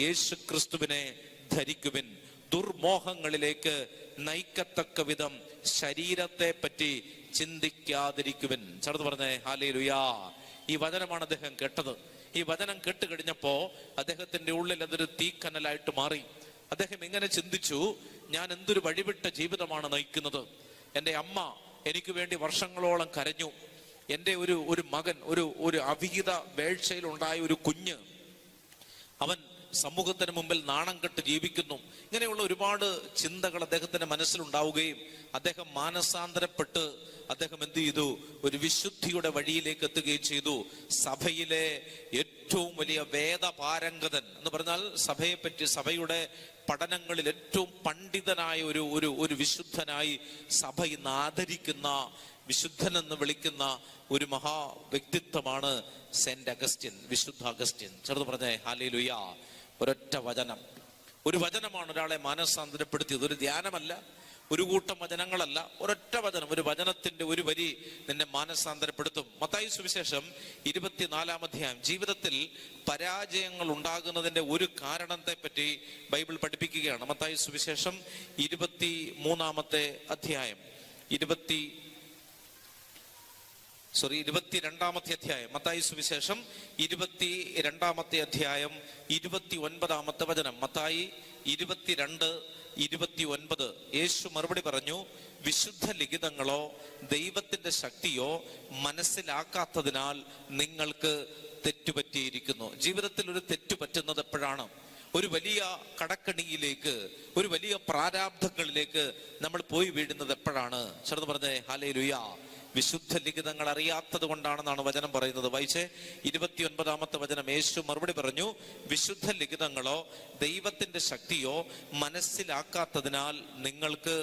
യേശു ക്രിസ്തുവിനെ ധരിക്കുവിൻ. ദുർമോഹങ്ങളിലേക്ക് നയിക്കത്തക്ക വിധം ശരീരത്തെ പറ്റി ചിന്തിക്കാതിരിക്കുവിൻ. ചേർന്ന് പറഞ്ഞേ ഹല്ലേലൂയാ. ഈ വചനമാണ് അദ്ദേഹം കേട്ടത്. ഈ വചനം കേട്ട് കഴിഞ്ഞപ്പോ അദ്ദേഹത്തിന്റെ ഉള്ളിൽ അതൊരു തീക്കനലായിട്ട് മാറി. അദ്ദേഹം ഇങ്ങനെ ചിന്തിച്ചു, ഞാൻ എന്തൊരു വഴിവിട്ട ജീവിതമാണ് നയിക്കുന്നത്. എൻ്റെ അമ്മ എനിക്ക് വേണ്ടി വർഷങ്ങളോളം കരഞ്ഞു. എൻ്റെ ഒരു മകൻ, ഒരു അവിഹിത വേഴ്ചയിൽ ഉണ്ടായ ഒരു കുഞ്ഞ്, അവൻ സമൂഹത്തിന് മുമ്പിൽ നാണം കെട്ട് ജീവിക്കുന്നു. ഇങ്ങനെയുള്ള ഒരുപാട് ചിന്തകൾ അദ്ദേഹത്തിന്റെ മനസ്സിലുണ്ടാവുകയും അദ്ദേഹം മാനസാന്തരപ്പെട്ട് അദ്ദേഹം എന്ത് ചെയ്തു? ഒരു വിശുദ്ധിയുടെ വഴിയിലേക്ക് എത്തുകയും ചെയ്തു. സഭയിലെ ഏറ്റവും വലിയ വേദപാരംഗതൻ എന്ന് പറഞ്ഞാൽ സഭയെപ്പറ്റി, സഭയുടെ പഠനങ്ങളിൽ ഏറ്റവും പണ്ഡിതനായ ഒരു വിശുദ്ധനായി സഭ ഇന്ന് ആദരിക്കുന്ന, വിശുദ്ധൻ എന്ന് വിളിക്കുന്ന ഒരു മഹാ വ്യക്തിത്വമാണ് സെന്റ് അഗസ്റ്റിൻ, വിശുദ്ധ അഗസ്റ്റിൻ. ചേർന്ന് പറഞ്ഞേ ഹല്ലേലൂയ. ഒരൊറ്റ വചനം, ഒരു വചനമാണ് ഒരാളെ മാനസാന്തരപ്പെടുത്തിയത്. ഒരു ധ്യാനമല്ല, ഒരു കൂട്ടം വചനങ്ങളല്ല, ഒരൊറ്റ വചനം, ഒരു വചനത്തിന്റെ ഒരു വരി നിന്നെ മാനസാന്തരപ്പെടുത്തും. മത്തായി സുവിശേഷം 24-ാം അധ്യായം. ജീവിതത്തിൽ പരാജയങ്ങൾ ഉണ്ടാകുന്നതിന്റെ ഒരു കാരണത്തെ പറ്റി ബൈബിൾ പഠിപ്പിക്കുകയാണ്. മത്തായി സുവിശേഷം 23-ാമത്തെ അധ്യായം, 22-ാമത്തെ അധ്യായം. മത്തായി സുവിശേഷം 22-ാമത്തെ അധ്യായം 29-ാമത്തെ വചനം. മത്തായി 22 29 യേശു മറുപടി പറഞ്ഞു, വിശുദ്ധ ലിഖിതങ്ങളോ ദൈവത്തിന്റെ ശക്തിയോ മനസ്സിലാക്കാത്തതിനാൽ നിങ്ങൾക്ക് തെറ്റുപറ്റിയിരിക്കുന്നു. ജീവിതത്തിൽ ഒരു തെറ്റു പറ്റുന്നത് എപ്പോഴാണ്? ഒരു വലിയ കടക്കണിയിലേക്ക്, ഒരു വലിയ പ്രാരാബ്ധങ്ങളിലേക്ക് നമ്മൾ പോയി വീഴുന്നത് എപ്പോഴാണ്? ചേർന്ന് പറഞ്ഞേ ഹല്ലേലൂയ. വിശുദ്ധ ലിഖിതങ്ങൾ അറിയാത്തത് കൊണ്ടാണെന്നാണ് വചനം പറയുന്നത്. വായിച്ചേ 29 വചനം. യേശു മറുപടി പറഞ്ഞു, വിശുദ്ധ ലിഖിതങ്ങളോ ദൈവത്തിന്റെ ശക്തിയോ മനസ്സിലാക്കാത്തതിനാൽ നിങ്ങൾക്ക്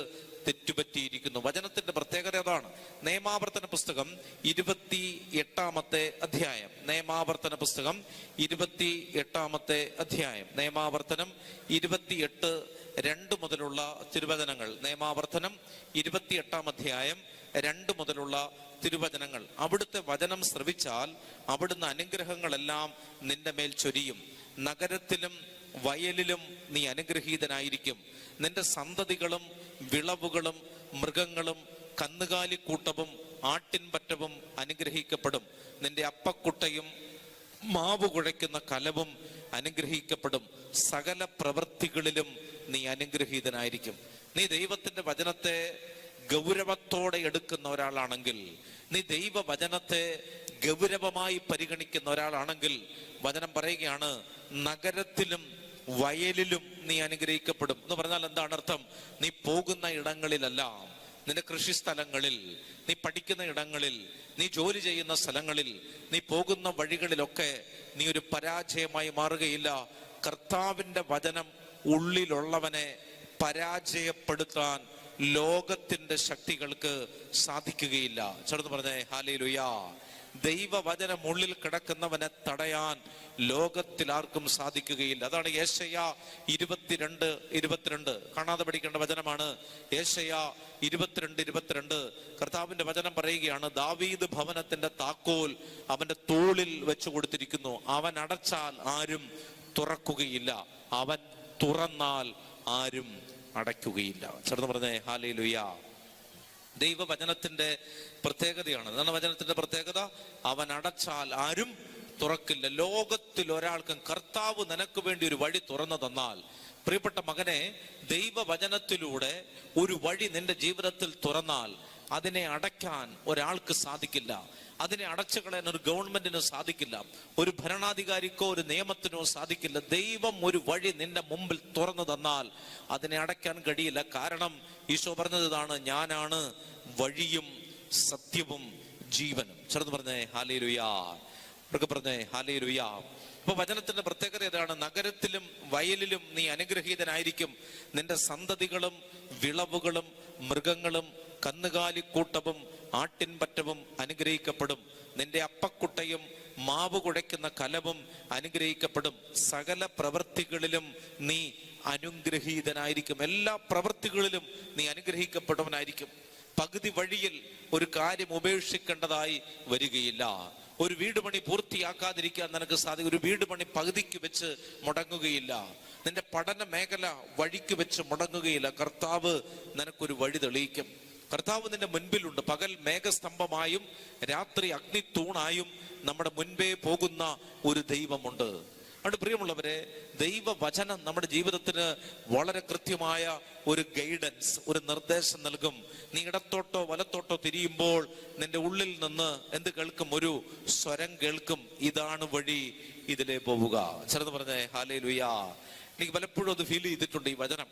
തെറ്റുപറ്റിയിരിക്കുന്നു. വചനത്തിന്റെ പ്രത്യേകത അതാണ്. നിയമാവർത്തന പുസ്തകം 28 അധ്യായം. നിയമാവർത്തന പുസ്തകം 28 അധ്യായം. നിയമാവർത്തനം 28:2 മുതലുള്ള തിരുവചനങ്ങൾ. നിയമാവർത്തനം 28 അധ്യായം 2 മുതലുള്ള തിരുവചനങ്ങൾ. അവിടുത്തെ വചനം ശ്രവിച്ചാൽ അവിടുന്ന് അനുഗ്രഹങ്ങളെല്ലാം നിന്റെ മേൽ ചൊരിയും. നഗരത്തിലും വയലിലും നീ അനുഗ്രഹീതനായിരിക്കും. നിന്റെ സന്തതികളും വിളവുകളും മൃഗങ്ങളും കന്നുകാലിക്കൂട്ടവും ആട്ടിൻപറ്റവും അനുഗ്രഹിക്കപ്പെടും. നിന്റെ അപ്പക്കുട്ടയും മാവ് കുഴയ്ക്കുന്ന കലവും അനുഗ്രഹിക്കപ്പെടും. സകല പ്രവൃത്തികളിലും നീ അനുഗ്രഹീതനായിരിക്കും. നീ ദൈവത്തിന്റെ വചനത്തെ ഗൗരവത്തോടെ എടുക്കുന്ന ഒരാളാണെങ്കിൽ, നീ ദൈവവചനത്തെ ഗൗരവമായി പരിഗണിക്കുന്ന ഒരാളാണെങ്കിൽ, വചനം പറയുകയാണ്, നഗരത്തിലും വയലിലും നീ അനുഗ്രഹിക്കപ്പെടും. എന്ന് പറഞ്ഞാൽ എന്താണ് അർത്ഥം? നീ പോകുന്ന ഇടങ്ങളിലെല്ലാം, നിന്റെ കൃഷിസ്ഥലങ്ങളിൽ, നീ പഠിക്കുന്ന ഇടങ്ങളിൽ, നീ ജോലി ചെയ്യുന്ന സ്ഥലങ്ങളിൽ, നീ പോകുന്ന വഴികളിലൊക്കെ നീ ഒരു പരാജയമായി മാറുകയില്ല. കർത്താവിന്റെ വചനം ഉള്ളിലുള്ളവനെ പരാജയപ്പെടുത്താൻ ലോകത്തിന്റെ ശക്തികൾക്ക് സാധിക്കുകയില്ല. ചേർന്ന് പറഞ്ഞേ ഹല്ലേലൂയ. ദൈവവചനം ഉള്ളിൽ കിടക്കുന്നവനെ തടയാൻ ലോകത്തിൽ ആർക്കും സാധിക്കുകയില്ല. അതാണ് യെശയ്യാ 22:22. കാണാതെ പഠിക്കേണ്ട വചനമാണ്. യെശയ്യാ 22:22. കർത്താവിന്റെ വചനം പറയുകയാണ്, ദാവീദ് ഭവനത്തിന്റെ താക്കോൽ അവന്റെ തോളിൽ വെച്ചു കൊടുത്തിരിക്കുന്നു. അവൻ അടച്ചാൽ ആരും തുറക്കുകയില്ല, അവൻ തുറന്നാൽ ആരും അടയ്ക്കുകയില്ല. ചേർന്ന് പറഞ്ഞേ ഹല്ലേലൂയ. ദൈവവചനത്തിന്റെ പ്രത്യേകതയാണ്. അതാണ് വചനത്തിന്റെ പ്രത്യേകത. അവൻ അടച്ചാൽ ആരും തുറക്കില്ല. ലോകത്തിൽ ഒരാൾക്കും കർത്താവ് നിനക്ക് വേണ്ടി ഒരു വഴി തുറന്നു തന്നാൽ, പ്രിയപ്പെട്ട മകനെ, ദൈവവചനത്തിലൂടെ ഒരു വഴി നിന്റെ ജീവിതത്തിൽ തുറന്നാൽ അതിനെ അടയ്ക്കാൻ ഒരാൾക്ക് സാധിക്കില്ല. അതിനെ അടച്ചു കളയാൻ ഒരു ഗവൺമെന്റിന് സാധിക്കില്ല, ഒരു ഭരണാധികാരിക്കോ ഒരു നിയമത്തിനോ സാധിക്കില്ല. ദൈവം ഒരു വഴി നിന്റെ മുമ്പിൽ തുറന്നു തന്നാൽ അതിനെ അടയ്ക്കാൻ കഴിയില്ല. കാരണം ഈശോ പറഞ്ഞത് ഇതാണ്, ഞാനാണ് വഴിയും സത്യവും ജീവനും. ചേർന്ന് പറഞ്ഞേ ഹല്ലേലൂയ. അവർക്ക് പറഞ്ഞേ ഹല്ലേലൂയ. അപ്പൊ വചനത്തിന്റെ പ്രത്യേകത ഏതാണ്? നഗരത്തിലും വയലിലും നീ അനുഗ്രഹീതനായിരിക്കും. നിന്റെ സന്തതികളും വിളവുകളും മൃഗങ്ങളും കന്നുകാലിക്കൂട്ടവും ആട്ടിൻപറ്റവും അനുഗ്രഹിക്കപ്പെടും. നിന്റെ അപ്പക്കുട്ടയും മാവ് കുഴയ്ക്കുന്ന കലവും അനുഗ്രഹിക്കപ്പെടും. സകല പ്രവൃത്തികളിലും നീ അനുഗ്രഹീതനായിരിക്കും. എല്ലാ പ്രവൃത്തികളിലും നീ അനുഗ്രഹിക്കപ്പെടുവനായിരിക്കും. പകുതി വഴിയിൽ ഒരു കാര്യം ഉപേക്ഷിക്കേണ്ടതായി വരികയില്ല. ഒരു വീട് പണി പൂർത്തിയാക്കാതിരിക്കാൻ നിനക്ക് സാധിക്കും. ഒരു വീട് പണി പകുതിക്ക് വെച്ച് മുടങ്ങുകയില്ല. നിന്റെ പഠന മേഖല വഴിക്ക് വെച്ച് മുടങ്ങുകയില്ല. കർത്താവ് നിനക്കൊരു വഴി തെളിയിക്കും. കർത്താവ് നിന്റെ മുൻപിലുണ്ട്. പകൽ മേഘസ്തംഭമായും രാത്രി അഗ്നിത്തൂണായും നമ്മുടെ മുൻപേ പോകുന്ന ഒരു ദൈവമുണ്ട്. അതുകൊണ്ട് പ്രിയമുള്ളവരെ, ദൈവവചനം നമ്മുടെ ജീവിതത്തിന് വളരെ കൃത്യമായ ഒരു ഗൈഡൻസ്, ഒരു നിർദ്ദേശം നൽകും. നീ ഇടത്തോട്ടോ വലത്തോട്ടോ തിരിയുമ്പോൾ നിന്റെ ഉള്ളിൽ നിന്ന് എന്ത് കേൾക്കും? ഒരു സ്വരം കേൾക്കും, ഇതാണ് വഴി, ഇതിലേ പോവുക. ചേർന്ന് പറഞ്ഞേ ഹല്ലേലൂയ. എനിക്ക് പലപ്പോഴും അത് ഫീൽ ചെയ്തിട്ടുണ്ട് ഈ വചനം.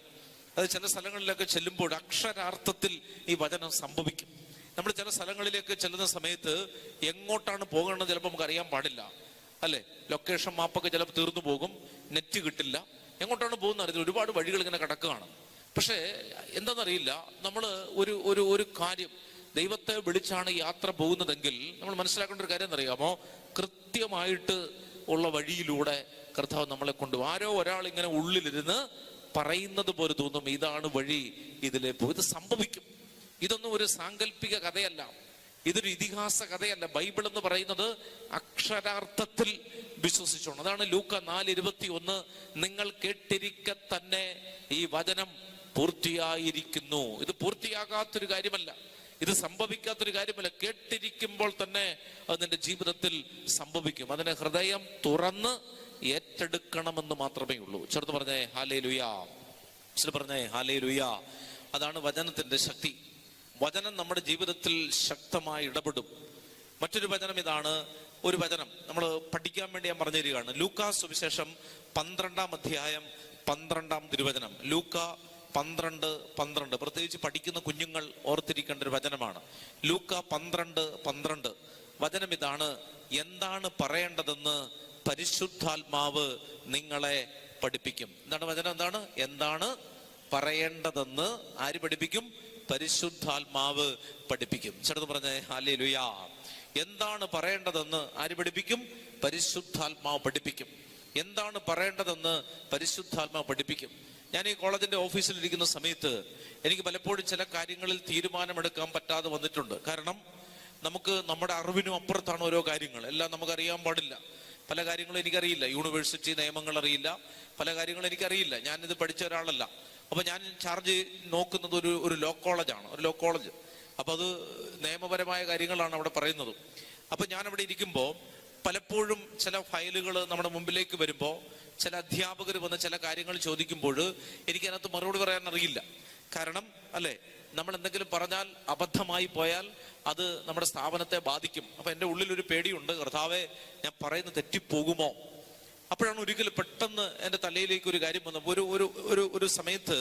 അത് ചില സ്ഥലങ്ങളിലൊക്കെ ചെല്ലുമ്പോൾ അക്ഷരാർത്ഥത്തിൽ ഈ വചനം സംഭവിക്കും. നമ്മൾ ചില സ്ഥലങ്ങളിലേക്ക് ചെല്ലുന്ന സമയത്ത് എങ്ങോട്ടാണ് പോകണമെന്ന് ചിലപ്പോൾ നമുക്ക് അറിയാൻ പാടില്ല, അല്ലെ? ലൊക്കേഷൻ മാപ്പൊക്കെ ചിലപ്പോൾ തീർന്നു പോകും, നെറ്റ് കിട്ടില്ല, എങ്ങോട്ടാണ് പോകുന്ന അറിയില്ല. ഒരുപാട് വഴികൾ ഇങ്ങനെ കിടക്കുകയാണ്. പക്ഷേ എന്താണെന്നറിയില്ല, നമ്മൾ ഒരു കാര്യം, ദൈവത്തെ വിളിച്ചാണ് യാത്ര പോകുന്നതെങ്കിൽ നമ്മൾ മനസ്സിലാക്കേണ്ട ഒരു കാര്യം എന്നറിയാമോ? കൃത്യമായിട്ട് ഉള്ള വഴിയിലൂടെ കർത്താവ് നമ്മളെ കൊണ്ടുപോകും. ആരോ ഒരാൾ ഇങ്ങനെ ഉള്ളിലിരുന്ന് പറയുന്നത് പോലെ തോന്നും, ഇതാണ് വഴി, ഇതിലേ പോകും. ഇത് സംഭവിക്കും. ഇതൊന്നും ഒരു സാങ്കല്പിക കഥയല്ല, ഇതൊരു ഇതിഹാസ കഥയല്ല. ബൈബിൾ എന്ന് പറയുന്നത് അക്ഷരാർത്ഥത്തിൽ വിശ്വസിച്ചോണം. അതാണ് ലൂക്ക 4:21. നിങ്ങൾ കേട്ടിരിക്കെ തന്നെ ഈ വചനം പൂർത്തിയായിരിക്കുന്നു. ഇത് പൂർത്തിയാകാത്തൊരു കാര്യമല്ല, ഇത് സംഭവിക്കാത്തൊരു കാര്യമല്ല. കേട്ടിരിക്കുമ്പോൾ തന്നെ അത് നിന്റെ ജീവിതത്തിൽ സംഭവിക്കും. അതിനെ ഹൃദയം തുറന്ന് ഏറ്റെടുക്കണമെന്ന് മാത്രമേ ഉള്ളൂ. ചേർത്ത് പറഞ്ഞേ ഹല്ലേലൂയ. പറഞ്ഞേ ഹല്ലേലൂയ. അതാണ് വചനത്തിന്റെ ശക്തി. വചനം നമ്മുടെ ജീവിതത്തിൽ ശക്തമായി ഇടപെടും. മറ്റൊരു വചനം ഇതാണ്. ഒരു വചനം നമ്മൾ പഠിക്കാൻ വേണ്ടി ഞാൻ പറഞ്ഞു തരികയാണ്. ലൂക്കാ സുവിശേഷം 12-ാം അധ്യായം 12-ാം തിരുവചനം. ലൂക്ക 12:12. പ്രത്യേകിച്ച് പഠിക്കുന്ന കുഞ്ഞുങ്ങൾ ഓർത്തിരിക്കേണ്ട ഒരു വചനമാണ്. ലൂക്ക 12:12. വചനം ഇതാണ്. എന്താണ് പറയേണ്ടതെന്ന് പരിശുദ്ധാത്മാവ് നിങ്ങളെ പഠിപ്പിക്കും. എന്താണ് വചനം? എന്താണ് പറയേണ്ടതെന്ന് ആര് പഠിപ്പിക്കും? പരിശുദ്ധാത്മാവ് പഠിപ്പിക്കും. ചേർന്ന് പറഞ്ഞേ ഹല്ലേലൂയ. എന്താണ് പറയേണ്ടതെന്ന് ആര് പഠിപ്പിക്കും? പരിശുദ്ധാത്മാവ് പഠിപ്പിക്കും. എന്താണ് പറയേണ്ടതെന്ന് പരിശുദ്ധാത്മാവ് പഠിപ്പിക്കും. ഞാൻ ഈ കോളേജിന്റെ ഓഫീസിൽ ഇരിക്കുന്ന സമയത്ത് എനിക്ക് പലപ്പോഴും ചില കാര്യങ്ങളിൽ തീരുമാനമെടുക്കാൻ പറ്റാതെ വന്നിട്ടുണ്ട്. കാരണം നമുക്ക് നമ്മുടെ അറിവിനും അപ്പുറത്താണ് ഓരോ കാര്യങ്ങൾ. എല്ലാം നമുക്കറിയാൻ പാടില്ല. പല കാര്യങ്ങളും എനിക്കറിയില്ല. യൂണിവേഴ്സിറ്റി നിയമങ്ങൾ അറിയില്ല. പല കാര്യങ്ങളും എനിക്കറിയില്ല. ഞാനിത് പഠിച്ച ഒരാളല്ല. അപ്പൊ ഞാൻ ചാർജ് നോക്കുന്നത് ഒരു ലോ കോളേജാണ്, ഒരു ലോ കോളേജ്. അപ്പൊ അത് നിയമപരമായ കാര്യങ്ങളാണ് അവിടെ പറയുന്നത്. അപ്പൊ ഞാൻ അവിടെ ഇരിക്കുമ്പോൾ പലപ്പോഴും ചില ഫയലുകൾ നമ്മുടെ മുമ്പിലേക്ക് വരുമ്പോൾ ചില അധ്യാപകർ വന്ന് ചില കാര്യങ്ങൾ ചോദിക്കുമ്പോൾ എനിക്കതിനകത്ത് മറുപടി പറയാൻ അറിയില്ല. കാരണം അല്ലെ, നമ്മൾ എന്തെങ്കിലും പറഞ്ഞാൽ അബദ്ധമായി പോയാൽ അത് നമ്മുടെ സ്ഥാപനത്തെ ബാധിക്കും. അപ്പൊ എൻ്റെ ഉള്ളിലൊരു പേടിയുണ്ട്, കർത്താവേ ഞാൻ പറയുന്നത് തെറ്റിപ്പോകുമോ. അപ്പോഴാണ് ഒരിക്കലും പെട്ടെന്ന് എൻ്റെ തലയിലേക്ക് ഒരു കാര്യം വന്നപ്പോൾ ഒരു സമയത്ത്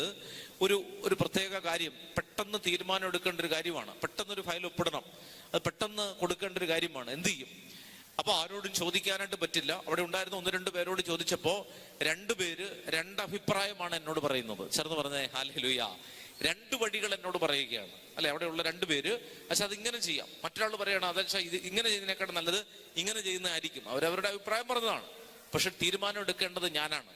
ഒരു പ്രത്യേക കാര്യം പെട്ടെന്ന് തീരുമാനം എടുക്കേണ്ട ഒരു കാര്യമാണ്. പെട്ടെന്നൊരു ഫയൽ ഒപ്പിടണം, അത് പെട്ടെന്ന് കൊടുക്കേണ്ട ഒരു കാര്യമാണ്. എന്ത് ചെയ്യും? അപ്പൊ ആരോടും ചോദിക്കാനായിട്ട് പറ്റില്ല. അവിടെ ഉണ്ടായിരുന്ന 1-2 പേരോട് ചോദിച്ചപ്പോ 2 പേര് 2 അഭിപ്രായമാണ് എന്നോട് പറയുന്നത്. ചേർന്ന് പറഞ്ഞേ ഹല്ലേലൂയ. 2 വഴികൾ എന്നോട് പറയുകയാണ്. അല്ലെ, അവിടെയുള്ള 2 പേര് പക്ഷെ അതിങ്ങനെ ചെയ്യാം. മറ്റൊരാൾ പറയണം അതെ ഇത് ഇങ്ങനെ ചെയ്യുന്നതിനേക്കാൾ നല്ലത് ഇങ്ങനെ ചെയ്യുന്നതായിരിക്കും. അവരവരുടെ അഭിപ്രായം പറഞ്ഞതാണ്. പക്ഷെ തീരുമാനം എടുക്കേണ്ടത് ഞാനാണ്.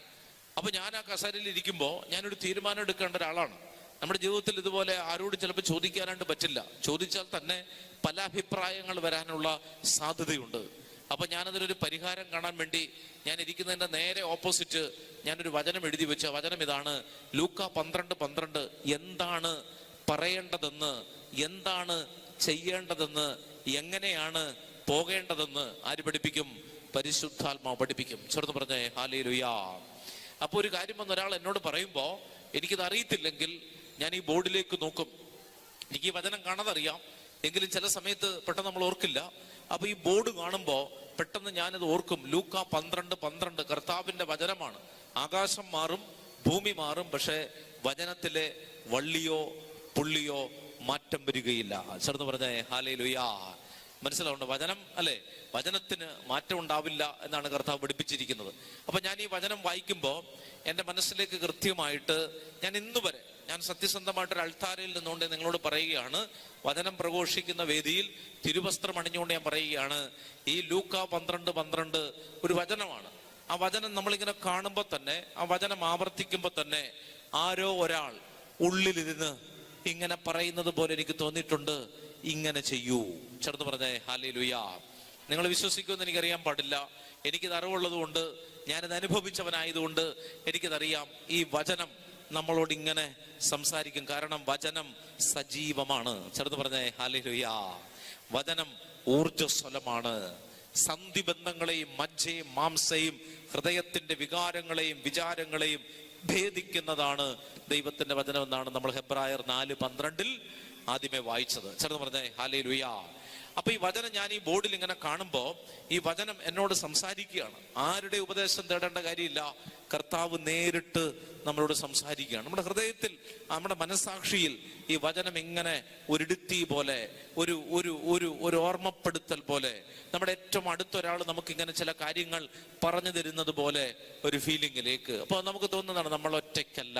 അപ്പൊ ഞാൻ ആ കസേരയിൽ ഇരിക്കുമ്പോൾ ഞാനൊരു തീരുമാനം എടുക്കേണ്ട ഒരാളാണ്. നമ്മുടെ ജീവിതത്തിൽ ഇതുപോലെ ആരോട് ചിലപ്പോൾ ചോദിക്കാനായിട്ട് പറ്റില്ല. ചോദിച്ചാൽ തന്നെ പല അഭിപ്രായങ്ങൾ വരാനുള്ള സാധ്യതയുണ്ട്. അപ്പൊ ഞാനതിനൊരു പരിഹാരം കാണാൻ വേണ്ടി ഞാൻ ഇരിക്കുന്നതിന്റെ നേരെ ഓപ്പോസിറ്റ് ഞാനൊരു വചനം എഴുതി വെച്ച വചനം ഇതാണ്. ലൂക്ക 12:12. എന്താണ് പറയേണ്ടതെന്ന്, എന്താണ് ചെയ്യേണ്ടതെന്ന്, എങ്ങനെയാണ് പോകേണ്ടതെന്ന് ആര് പഠിപ്പിക്കും? പരിശുദ്ധാത്മാവ് പഠിപ്പിക്കും. ചേർന്ന് പറഞ്ഞേ ഹല്ലേലൂയ. അപ്പൊ ഒരു കാര്യം വന്ന് ഒരാൾ എന്നോട് പറയുമ്പോ എനിക്കിത് അറിയത്തില്ലെങ്കിൽ ഞാൻ ഈ ബോർഡിലേക്ക് നോക്കും. എനിക്ക് ഈ വചനം കാണാതറിയാം, എങ്കിലും ചില സമയത്ത് പെട്ടെന്ന് നമ്മൾ ഓർക്കില്ല. അപ്പൊ ഈ ബോർഡ് കാണുമ്പോ പെട്ടെന്ന് ഞാനത് ഓർക്കും. ലൂക്ക 12:12 കർത്താവിന്റെ വചനമാണ്. ആകാശം മാറും, ഭൂമി മാറും, പക്ഷെ വചനത്തിലെ വള്ളിയോ പുള്ളിയോ മാറ്റം വരികയില്ല. ചേർന്ന് പറഞ്ഞേ ഹല്ലേലൂയ. മനസ്സിലാവുണ്ട്? വചനം അല്ലെ, വചനത്തിന് മാറ്റം ഉണ്ടാവില്ല എന്നാണ് കർത്താവ് പഠിപ്പിച്ചിരിക്കുന്നത്. അപ്പൊ ഞാൻ ഈ വചനം വായിക്കുമ്പോൾ എൻ്റെ മനസ്സിലേക്ക് കൃത്യമായിട്ട് ഞാൻ ഇന്നു വരെ ഞാൻ സത്യസന്ധമായിട്ടൊരു അൾത്താരയിൽ നിന്നുകൊണ്ട് നിങ്ങളോട് പറയുകയാണ്, വചനം പ്രഘോഷിക്കുന്ന വേദിയിൽ തിരുവസ്ത്രം അണിഞ്ഞുകൊണ്ട് ഞാൻ പറയുകയാണ്, ഈ ലൂക്ക 12:12 ഒരു വചനമാണ്. ആ വചനം നമ്മളിങ്ങനെ കാണുമ്പോൾ തന്നെ, ആ വചനം ആവർത്തിക്കുമ്പോൾ തന്നെ ആരോ ഒരാൾ ഉള്ളിലിരുന്ന് ഇങ്ങനെ പറയുന്നത് പോലെ എനിക്ക് തോന്നിയിട്ടുണ്ട്, ഇങ്ങനെ ചെയ്യൂ. ചേർന്ന് പറഞ്ഞേ ഹല്ലേലൂയ. നിങ്ങൾ വിശ്വസിക്കുമെന്ന് എനിക്കറിയാൻ പാടില്ല. എനിക്കിത് അറിവുള്ളത് കൊണ്ട്, ഞാനിത് അനുഭവിച്ചവനായതുകൊണ്ട് എനിക്കിതറിയാം. ഈ വചനം നമ്മളോട് ഇങ്ങനെ സംസാരിക്കും. കാരണം വചനം സജീവമാണ്. ചേർന്ന് പറഞ്ഞേ ഹല്ലേലൂയ. വചനം ഊർജ്ജസ്വലമാണ്. സന്ധിബന്ധങ്ങളെയും മജ്ജയും മാംസയും ഹൃദയത്തിന്റെ വികാരങ്ങളെയും വിചാരങ്ങളെയും ഭേദിക്കുന്നതാണ് ദൈവത്തിന്റെ വചനം എന്നാണ് നമ്മൾ ഹെബ്രായർ 4:12 ആദ്യമേ വായിച്ചത്. ചേർന്ന് പറഞ്ഞേ ഹല്ലേലൂയ. അപ്പൊ ഈ വചനം ഞാൻ ഈ ബോർഡിൽ ഇങ്ങനെ കാണുമ്പോ ഈ വചനം എന്നോട് സംസാരിക്കുകയാണ്. ആരുടെ ഉപദേശം തേടേണ്ട കാര്യമില്ല. കർത്താവ് നേരിട്ട് നമ്മളോട് സംസാരിക്കുകയാണ്. നമ്മുടെ ഹൃദയത്തിൽ, നമ്മുടെ മനസ്സാക്ഷിയിൽ ഈ വചനം ഇങ്ങനെ ഒരിടുത്തി പോലെ, ഒരു ഒരു ഒരു ഒരു ഓർമ്മപ്പെടുത്തൽ പോലെ, നമ്മുടെ ഏറ്റവും അടുത്തൊരാൾ നമുക്കിങ്ങനെ ചില കാര്യങ്ങൾ പറഞ്ഞു തരുന്നത് പോലെ ഒരു ഫീലിംഗിലേക്ക്. അപ്പൊ നമുക്ക് തോന്നുന്നതാണ് നമ്മൾ ഒറ്റയ്ക്കല്ല.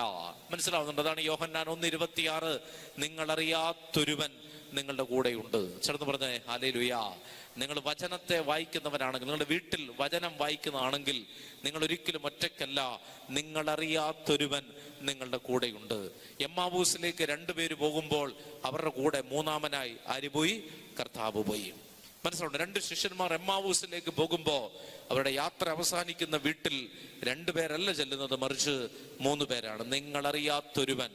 മനസ്സിലാവുന്നുണ്ട്? അതാണ് യോഹന്നാൻ 1:26. നിങ്ങളറിയാത്തൊരുവൻ നിങ്ങളുടെ കൂടെയുണ്ട്. ചേർന്ന് പറഞ്ഞേ ഹല്ലേലൂയ. നിങ്ങൾ വചനത്തെ വായിക്കുന്നവരാണെങ്കിൽ, നിങ്ങളുടെ വീട്ടിൽ വചനം വായിക്കുന്നതാണെങ്കിൽ നിങ്ങൾ ഒരിക്കലും ഒറ്റയ്ക്കല്ല. നിങ്ങളറിയാത്തൊരുവൻ നിങ്ങളുടെ കൂടെയുണ്ട്. എമ്മാവൂസിലേക്ക് 2 പേര് പോകുമ്പോൾ അവരുടെ കൂടെ മൂന്നാമനായി ആര് പോയി? കർത്താവ് പോയി. മനസ്സിലുണ്ട്? 2 ശിഷ്യന്മാർ എമ്മാവൂസിലേക്ക് പോകുമ്പോ അവരുടെ യാത്ര അവസാനിക്കുന്ന വീട്ടിൽ 2 പേരല്ല ചെല്ലുന്നത്, മറിച്ച് 3 പേരാണ്. നിങ്ങളറിയാത്തൊരുവൻ.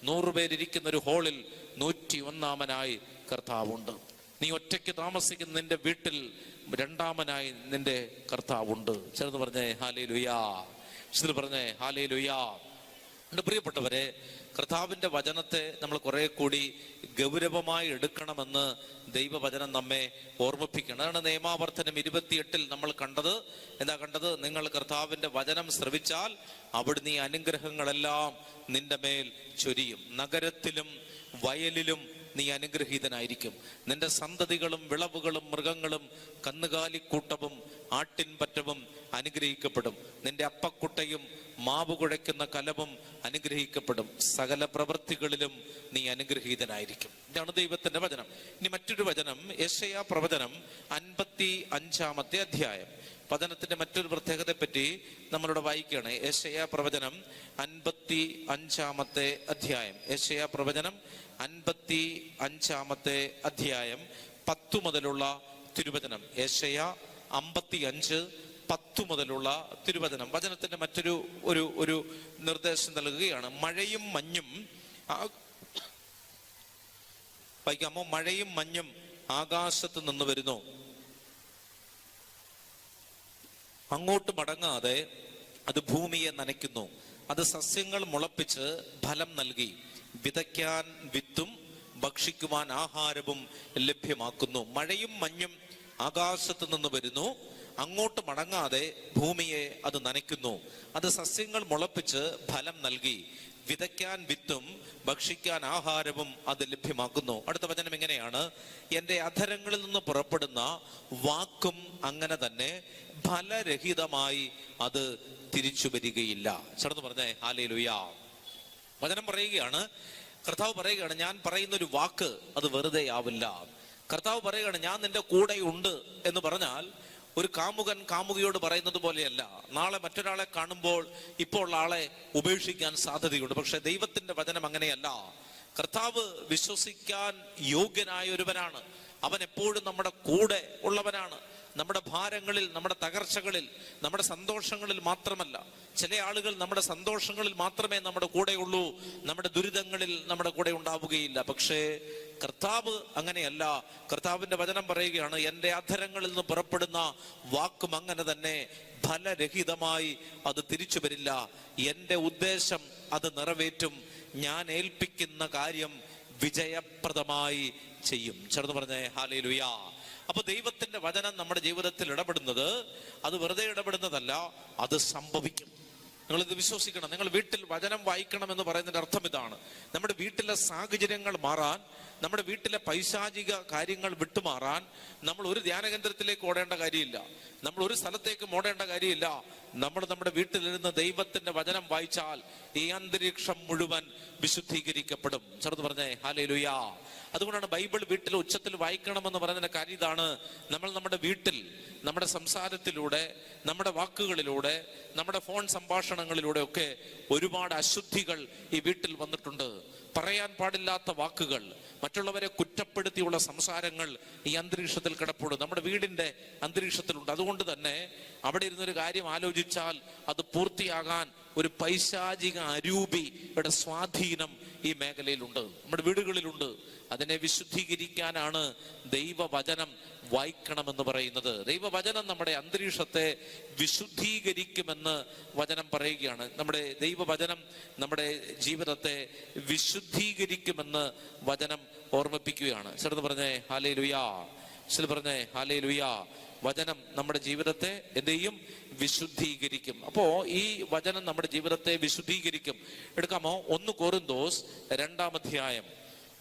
100 പേരിരിക്കുന്ന ഒരു ഹോളിൽ 101-ാമനായി കർത്താവുണ്ട്. നീ ഒറ്റയ്ക്ക് താമസിക്കുന്ന നിന്റെ വീട്ടിൽ 2-ാമനായി നിന്റെ കർത്താവുണ്ട്. ചേർന്ന് പറഞ്ഞേ ഹല്ലേലൂയ. പറഞ്ഞേ ഹല്ലേലൂയ. പ്രിയപ്പെട്ടവരെ, കർത്താവിന്റെ വചനത്തെ നമ്മൾ കുറെ കൂടി ഗൗരവമായി എടുക്കണമെന്ന് ദൈവവചനം നമ്മെ ഓർമ്മിപ്പിക്കണം. അതാണ് നിയമാവർത്തനം 28 നമ്മൾ കണ്ടത്. എന്താ കണ്ടത്? നിങ്ങൾ കർത്താവിന്റെ വചനം ശ്രവിച്ചാൽ അവിടുന്ന് ഈ അനുഗ്രഹങ്ങളെല്ലാം നിന്റെ മേൽ ചൊരിയും. നഗരത്തിലും വയലിലും നീ അനുഗ്രഹീതനായിരിക്കും. നിന്റെ സന്തതികളും വിളവുകളും മൃഗങ്ങളും കന്നുകാലിക്കൂട്ടവും ആട്ടിൻപറ്റവും അനുഗ്രഹിക്കപ്പെടും. നിന്റെ അപ്പക്കുട്ടയും മാവ് കുഴയ്ക്കുന്ന കലവും അനുഗ്രഹിക്കപ്പെടും. സകല പ്രവൃത്തികളിലും നീ അനുഗ്രഹീതനായിരിക്കും. ഇതാണ് ദൈവത്തിന്റെ വചനം. ഇനി മറ്റൊരു വചനം, യെശയ്യാ പ്രവചനം 55-ാമത്തെ അധ്യായം. വചനത്തിന്റെ മറ്റൊരു പ്രത്യേകതയെ പറ്റി നമ്മളിവിടെ വായിക്കുകയാണ്. യെശയ്യാ പ്രവചനം 55-ാമത്തെ അധ്യായം. യെശയ്യാ പ്രവചനം 55-ാമത്തെ അധ്യായം 10 മുതലുള്ള തിരുവചനം. യെശയ്യാ 55:10 മുതലുള്ള തിരുവചനം. വചനത്തിന്റെ മറ്റൊരു ഒരു നിർദ്ദേശം നൽകുകയാണ്. മഴയും മഞ്ഞും വായിക്കാമോ? മഴയും മഞ്ഞും ആകാശത്ത് നിന്ന് വരുന്നു, അങ്ങോട്ട് മടങ്ങാതെ അത് ഭൂമിയെ നനയ്ക്കുന്നു. അത് സസ്യങ്ങൾ മുളപ്പിച്ച് ഫലം നൽകി, വിതയ്ക്കാൻ വിത്തും ഭക്ഷിക്കുവാൻ ആഹാരവും ലഭ്യമാക്കുന്നു. മഴയും മഞ്ഞും ആകാശത്ത് നിന്ന് വരുന്നു, അങ്ങോട്ട് മടങ്ങാതെ ഭൂമിയെ അത് നനയ്ക്കുന്നു. അത് സസ്യങ്ങൾ മുളപ്പിച്ച് ഫലം നൽകി, വിതയ്ക്കാൻ വിത്തും ഭക്ഷിക്കാൻ ആഹാരവും അത് ലഭ്യമാക്കുന്നു. അടുത്ത വചനം ഇങ്ങനെയാണ്: എന്റെ അധരങ്ങളിൽ നിന്ന് പുറപ്പെടുന്ന വാക്കും അങ്ങനെ തന്നെ ഫലരഹിതമായി അത് തിരിച്ചു വരികയില്ല. ചേർന്ന് പറഞ്ഞേ ഹല്ലേലൂയാ. വചനം പറയുകയാണ്, കർത്താവ് പറയുകയാണ്, ഞാൻ പറയുന്ന ഒരു വാക്ക് അത് വെറുതെ ആവില്ല. കർത്താവ് പറയുകയാണ്, ഞാൻ നിന്റെ കൂടെ ഉണ്ട് എന്ന് പറഞ്ഞാൽ ഒരു കാമുകൻ കാമുകിയോട് പറയുന്നത് പോലെയല്ല. നാളെ മറ്റൊരാളെ കാണുമ്പോൾ ഇപ്പോൾ ഉള്ള ആളെ ഉപേക്ഷിക്കാൻ സാധ്യതയുണ്ട്. പക്ഷെ ദൈവത്തിന്റെ വചനം അങ്ങനെയല്ല. കർത്താവ് വിശ്വസിക്കാൻ യോഗ്യനായ ഒരുവനാണ്. അവൻ എപ്പോഴും നമ്മുടെ കൂടെ ഉള്ളവനാണ്. നമ്മുടെ ഭാരങ്ങളിൽ, നമ്മുടെ തകർച്ചകളിൽ, നമ്മുടെ സന്തോഷങ്ങളിൽ മാത്രമല്ല. ചില ആളുകൾ നമ്മുടെ സന്തോഷങ്ങളിൽ മാത്രമേ നമ്മുടെ കൂടെയുള്ളൂ, നമ്മുടെ ദുരിതങ്ങളിൽ നമ്മുടെ കൂടെ ഉണ്ടാവുകയില്ല. പക്ഷേ കർത്താവ് അങ്ങനെയല്ല. കർത്താവിന്റെ വചനം പറയുകയാണ്, എന്റെ അധരങ്ങളിൽ നിന്ന് പുറപ്പെടുന്ന വാക്കും അങ്ങനെ തന്നെ ഫലരഹിതമായി അത് തിരിച്ചു വരില്ല. എന്റെ ഉദ്ദേശം അത് നിറവേറ്റും. ഞാൻ ഏൽപ്പിക്കുന്ന കാര്യം വിജയപ്രദമായി ചെയ്യും. ചേർന്ന് പറഞ്ഞേ ഹല്ലേലൂയാ. അപ്പൊ ദൈവത്തിന്റെ വചനം നമ്മുടെ ജീവിതത്തിൽ ഇടപെടുന്നത് അത് വെറുതെ ഇടപെടുന്നതല്ല, അത് സംഭവിക്കും. നിങ്ങളിത് വിശ്വസിക്കണം. നിങ്ങൾ വീട്ടിൽ വചനം വായിക്കണം എന്ന് പറയുന്നതിന്റെ അർത്ഥം ഇതാണ്: നമ്മുടെ വീട്ടിലെ സാഹചര്യങ്ങൾ മാറാൻ, നമ്മുടെ വീട്ടിലെ പൈശാചിക കാര്യങ്ങൾ വിട്ടുമാറാൻ നമ്മൾ ഒരു ധ്യാന കേന്ദ്രത്തിലേക്ക് ഓടേണ്ട കാര്യമില്ല, നമ്മൾ ഒരു സ്ഥലത്തേക്ക് ഓടേണ്ട കാര്യമില്ല. നമ്മൾ നമ്മുടെ വീട്ടിലിരുന്ന് ദൈവത്തിന്റെ വചനം വായിച്ചാൽ ഈ അന്തരീക്ഷം മുഴുവൻ വിശുദ്ധീകരിക്കപ്പെടും. ചേർന്ന് പറഞ്ഞേ ഹല്ലേലൂയാ. അതുകൊണ്ടാണ് ബൈബിൾ വീട്ടിൽ ഉച്ചത്തിൽ വായിക്കണമെന്ന് പറയുന്നതിന്റെ കാര്യം ഇതാണ്. നമ്മൾ നമ്മുടെ വീട്ടിൽ നമ്മുടെ സംസാരത്തിലൂടെ, നമ്മുടെ വാക്കുകളിലൂടെ, നമ്മുടെ ഫോൺ സംഭാഷണങ്ങളിലൂടെ ഒക്കെ ഒരുപാട് അശുദ്ധികൾ ഈ വീട്ടിൽ വന്നിട്ടുണ്ട്. പറയാൻ പാടില്ലാത്ത വാക്കുകൾ, മറ്റുള്ളവരെ കുറ്റപ്പെടുത്തിയുള്ള സംസാരങ്ങൾ ഈ അന്തരീക്ഷത്തിൽ കിടപ്പുണ്ട്, നമ്മുടെ വീടിന്റെ അന്തരീക്ഷത്തിലുണ്ട്. അതുകൊണ്ട് തന്നെ അവിടെ ഇരുന്നൊരു കാര്യം ആലോചിച്ചാൽ അത് പൂർത്തിയാകാൻ ഒരു പൈശാചിക അരൂപിയുടെ സ്വാധീനം ഈ മേഖലയിലുണ്ട്, നമ്മുടെ വീടുകളിലുണ്ട്. അതിനെ വിശുദ്ധീകരിക്കാനാണ് ദൈവവചനം വായിക്കണമെന്ന് പറയുന്നത്. ദൈവവചനം നമ്മുടെ അന്തരീക്ഷത്തെ വിശുദ്ധീകരിക്കുമെന്ന് വചനം പറയുകയാണ്. നമ്മുടെ ദൈവവചനം നമ്മുടെ ജീവിതത്തെ വിശുദ്ധീകരിക്കുമെന്ന് വചനം ഓർമ്മിപ്പിക്കുകയാണ്. ചേർന്ന് പറഞ്ഞേ ഹല്ലേലൂയാ. പറഞ്ഞേ ഹല്ലേലൂയാ. വചനം നമ്മുടെ ജീവിതത്തെ എന്ത് ചെയ്യും? വിശുദ്ധീകരിക്കും. അപ്പോ ഈ വചനം നമ്മുടെ ജീവിതത്തെ വിശുദ്ധീകരിക്കും. എടുക്കാമോ? 1 കൊരിന്തോസ് 2-ാം അധ്യായം.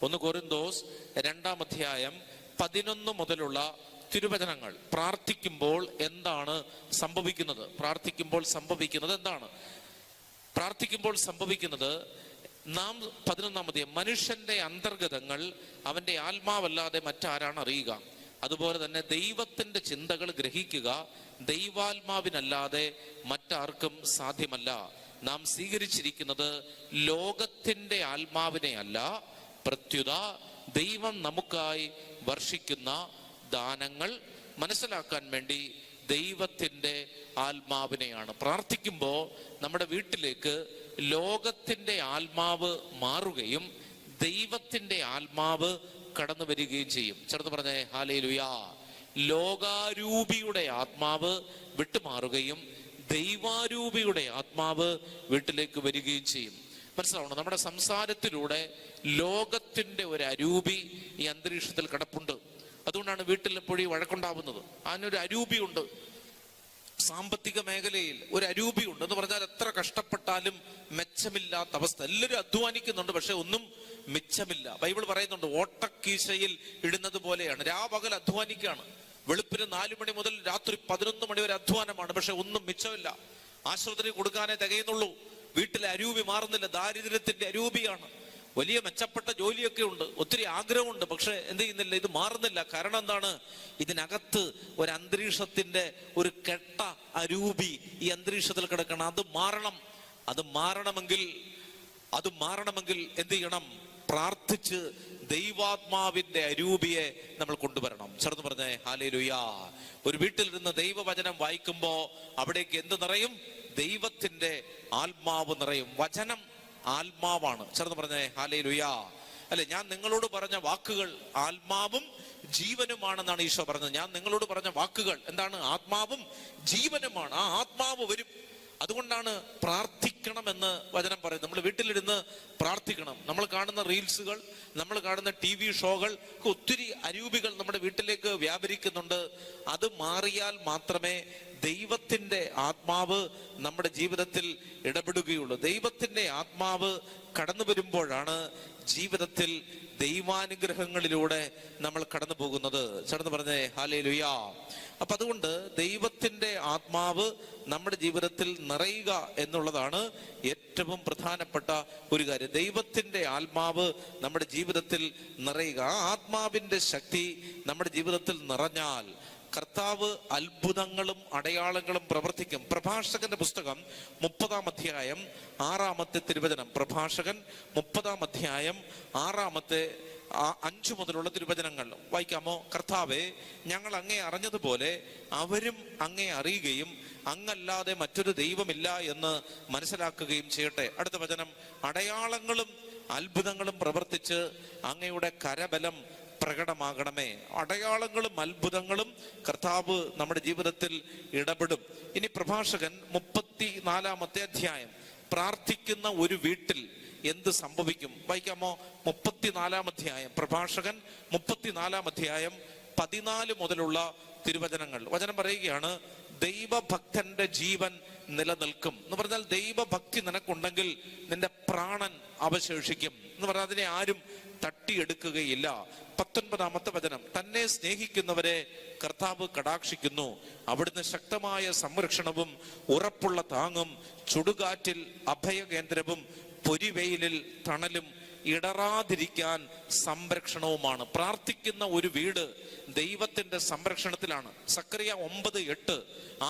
1 കൊരിന്തോസ് 2-ാം അധ്യായം 11 മുതലുള്ള തിരുവചനങ്ങൾ. പ്രാർത്ഥിക്കുമ്പോൾ എന്താണ് സംഭവിക്കുന്നത്? പ്രാർത്ഥിക്കുമ്പോൾ സംഭവിക്കുന്നത് എന്താണ്? പ്രാർത്ഥിക്കുമ്പോൾ സംഭവിക്കുന്നത്, നാം 11-ാം അധ്യായം, മനുഷ്യന്റെ അന്തർഗതങ്ങൾ അവന്റെ ആത്മാവല്ലാതെ മറ്റാരാണ് അറിയുക? അതുപോലെ തന്നെ ദൈവത്തിന്റെ ചിന്തകൾ ഗ്രഹിക്കുക ദൈവാത്മാവിനല്ലാതെ മറ്റാർക്കും സാധ്യമല്ല. നാം സ്വീകരിച്ചിരിക്കുന്നത് ലോകത്തിന്റെ ആത്മാവിനെ അല്ല, പ്രത്യുത ദൈവം നമുക്കായി വർഷിക്കുന്ന ദാനങ്ങൾ മനസ്സിലാക്കാൻ വേണ്ടി ദൈവത്തിന്റെ ആത്മാവിനെയാണ്. പ്രാർത്ഥിക്കുമ്പോൾ നമ്മുടെ വീട്ടിലേക്ക് ലോകത്തിന്റെ ആത്മാവ് മാറുകയും ദൈവത്തിന്റെ ആത്മാവ് കടന്നു വരികയും ചെയ്യും. ചേർന്ന് പറഞ്ഞേ ഹല്ലേലൂയാ. ലോകാരൂപിയുടെ ആത്മാവ് വിട്ടുമാറുകയും ദൈവാരൂപിയുടെ ആത്മാവ് വീട്ടിലേക്ക് വരികയും ചെയ്യും. മനസ്സിലാവണം, നമ്മുടെ സംസാരത്തിലൂടെ ലോകത്തിന്റെ ഒരു അരൂപി ഈ അന്തരീക്ഷത്തിൽ കിടപ്പുണ്ട്. അതുകൊണ്ടാണ് വീട്ടിൽ എപ്പോഴും വഴക്കുണ്ടാവുന്നത്. അതിനൊരു അരൂപിയുണ്ട്. സാമ്പത്തിക മേഖലയിൽ ഒരു അരൂപിയുണ്ട് എന്ന് പറഞ്ഞാൽ എത്ര കഷ്ടപ്പെട്ടാലും മെച്ചമില്ലാത്ത അവസ്ഥ. എല്ലാവരും അധ്വാനിക്കുന്നുണ്ട്, പക്ഷെ ഒന്നും മിച്ചമില്ല. ബൈബിൾ പറയുന്നുണ്ട്, ഓട്ടക്കീശയിൽ ഇടുന്നത് പോലെയാണ്. രാപകൽ അധ്വാനിക്കുകയാണ്. വെളുപ്പിന് 4 മണി മുതൽ രാത്രി 11 മണി വരെ അധ്വാനമാണ്, പക്ഷെ ഒന്നും മിച്ചമില്ല. ആശുപത്രി കൊടുക്കാനേ തികയുന്നുള്ളൂ. വീട്ടിലെ അരൂപി മാറുന്നില്ല. ദാരിദ്ര്യത്തിന്റെ അരൂപിയാണ്. വലിയ മെച്ചപ്പെട്ട ജോലിയൊക്കെ ഉണ്ട്, ഒത്തിരി ആഗ്രഹമുണ്ട്, പക്ഷെ എന്ത് ചെയ്യുന്നില്ല, ഇത് മാറുന്നില്ല. കാരണം എന്താണ്? ഇതിനകത്ത് ഒരു അന്തരീക്ഷത്തിന്റെ ഒരു കെട്ട അരൂപി ഈ അന്തരീക്ഷത്തിൽ കിടക്കണം. അത് മാറണമെങ്കിൽ എന്ത് ചെയ്യണം? പ്രാർത്ഥിച്ച് ദൈവാത്മാവിന്റെ അരൂപിയെ നമ്മൾ കൊണ്ടുവരണം. ചേർന്ന് പറഞ്ഞേ ഹല്ലേലൂയ. ഒരു വീട്ടിലിരുന്ന് ദൈവവചനം വായിക്കുമ്പോ അവിടേക്ക് എന്ത് നിറയും? ദൈവത്തിന്റെ ആത്മാവ് നിറയും. വചനം ആത്മാവാണ്. ചേർന്ന് പറഞ്ഞേ ഹല്ലേലൂയ. അല്ലെ, ഞാൻ നിങ്ങളോട് പറഞ്ഞ വാക്കുകൾ ആത്മാവും ജീവനുമാണെന്നാണ് ഈശോ പറഞ്ഞത്. ഞാൻ നിങ്ങളോട് പറഞ്ഞ വാക്കുകൾ എന്താണ്? ആത്മാവും ജീവനുമാണ്. ആ ആത്മാവ് വരും. അതുകൊണ്ടാണ് പ്രാർത്ഥിക്കണമെന്ന് വചനം പറയുന്നത്. നമ്മൾ വീട്ടിലിരുന്ന് പ്രാർത്ഥിക്കണം. നമ്മൾ കാണുന്ന റീൽസുകൾ, നമ്മൾ കാണുന്ന TV ഷോകൾ, ഒത്തിരി അരൂപികൾ നമ്മുടെ വീട്ടിലേക്ക് വ്യാപരിക്കുന്നുണ്ട്. അത് മാറിയാൽ മാത്രമേ ദൈവത്തിന്റെ ആത്മാവ് നമ്മുടെ ജീവിതത്തിൽ ഇടപെടുകയുള്ളൂ. ദൈവത്തിന്റെ ആത്മാവ് കടന്നു വരുമ്പോഴാണ് ജീവിതത്തിൽ ദൈവാനുഗ്രഹങ്ങളിലൂടെ നമ്മൾ കടന്നു പോകുന്നത്. ചേർന്ന് പറഞ്ഞേ ഹല്ലേലൂയ. അപ്പൊ അതുകൊണ്ട് ദൈവത്തിന്റെ ആത്മാവ് നമ്മുടെ ജീവിതത്തിൽ നിറയുക എന്നുള്ളതാണ് ഏറ്റവും പ്രധാനപ്പെട്ട ഒരു കാര്യം. ദൈവത്തിന്റെ ആത്മാവ് നമ്മുടെ ജീവിതത്തിൽ നിറയുക. ആ ആത്മാവിന്റെ ശക്തി നമ്മുടെ ജീവിതത്തിൽ നിറഞ്ഞാൽ കർത്താവ് അത്ഭുതങ്ങളും അടയാളങ്ങളും പ്രവർത്തിക്കും. പ്രഭാഷകന്റെ പുസ്തകം 30-ാം അധ്യായം 6-ാമത്തെ തിരുവചനം. പ്രഭാഷകൻ 30-ാം അധ്യായം 6-ാമത്തെ 5 മുതലുള്ള തിരുവചനങ്ങൾ വായിക്കാമോ? കർത്താവേ, ഞങ്ങൾ അങ്ങേ അറിഞ്ഞതുപോലെ അവരും അങ്ങേ അറിയുകയും അങ്ങല്ലാതെ മറ്റൊരു ദൈവമില്ല എന്ന് മനസ്സിലാക്കുകയും ചെയ്യട്ടെ. അടുത്ത വചനം, അടയാളങ്ങളും അത്ഭുതങ്ങളും പ്രവർത്തിച്ച് അങ്ങയുടെ കരബലം പ്രകടമാകണമേ. അടയാളങ്ങളും അത്ഭുതങ്ങളും കർത്താവ് നമ്മുടെ ജീവിതത്തിൽ ഇടപെടും. ഇനി പ്രഭാഷകൻ 34-ാമത്തെ അധ്യായം. പ്രാർത്ഥിക്കുന്ന ഒരു വീട്ടിൽ എന്ത് സംഭവിക്കും? വായിക്കാമോ? 34-ാം അധ്യായം. പ്രഭാഷകൻ 34-ാം അധ്യായം 14 മുതലുള്ള തിരുവചനങ്ങൾ. വചനം പറയുകയാണ്, ദൈവഭക്തന്റെ ജീവൻ നിലനിൽക്കും എന്ന് പറഞ്ഞാൽ ദൈവഭക്തി നിനക്കുണ്ടെങ്കിൽ നിന്റെ പ്രാണൻ അവശേഷിക്കും എന്ന് പറഞ്ഞാൽ അതിനെ ആരും തട്ടിയെടുക്കുകയില്ല. 19-ാമത്തെ വചനം, തന്നെ സ്നേഹിക്കുന്നവരെ കർത്താവ് കടാക്ഷിക്കുന്നു. അവിടുന്ന് ശക്തമായ സംരക്ഷണവും ഉറപ്പുള്ള താങ്ങും ചുടുകാറ്റിൽ അഭയകേന്ദ്രവും പൊരിവെയിലിൽ തണലും ഇടറാതിരിക്കാൻ സംരക്ഷണവുമാണ്. പ്രാർത്ഥിക്കുന്ന ഒരു വീട് ദൈവത്തിന്റെ സംരക്ഷണത്തിലാണ്. സക്കറിയ 9:8,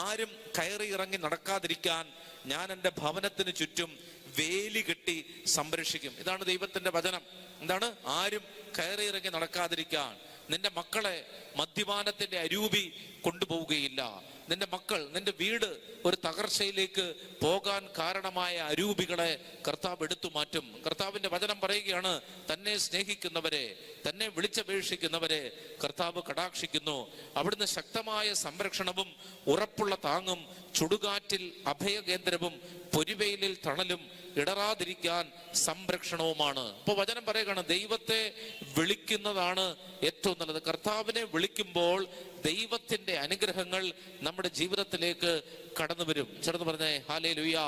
ആരും കയറി ഇറങ്ങി നടക്കാതിരിക്കാൻ ഞാൻ എൻ്റെ ഭവനത്തിന് ചുറ്റും വേലി കെട്ടി സംരക്ഷിക്കും. ഇതാണ് ദൈവത്തിന്റെ വചനം. എന്താണ്? ആരും കയറി ഇറങ്ങി നടക്കാതിരിക്കാൻ. നിന്റെ മക്കളെ മദ്യപാനത്തിന്റെ അരൂപി കൊണ്ടുപോവുകയില്ല. നിന്റെ മക്കൾ, നിന്റെ വീട് ഒരു തകർച്ചയിലേക്ക് പോകാൻ കാരണമായ അരൂപികളെ കർത്താവ് എടുത്തു മാറ്റും. കർത്താവിന്റെ വചനം പറയുകയാണ്, തന്നെ സ്നേഹിക്കുന്നവരെ, തന്നെ വിളിച്ചപേക്ഷിക്കുന്നവരെ കർത്താവ് കടാക്ഷിക്കുന്നു. അവിടുന്ന് ശക്തമായ സംരക്ഷണവും ഉറപ്പുള്ള താങ്ങും ചുടുകാറ്റിൽ അഭയകേന്ദ്രവും പൊരിവെയിലിൽ തണലും ഇടറാതിരിക്കാൻ സംരക്ഷണവുമാണ്. ഇപ്പൊ വചനം പറയുകയാണ്, ദൈവത്തെ വിളിക്കുന്നതാണ് ഏറ്റവും നല്ലത്. കർത്താവിനെ വിളിക്കുമ്പോൾ ദൈവത്തിന്റെ അനുഗ്രഹങ്ങൾ നമ്മുടെ ജീവിതത്തിലേക്ക് കടന്നു വരും. ചേർന്ന് പറഞ്ഞേ ഹല്ലേലൂയാ.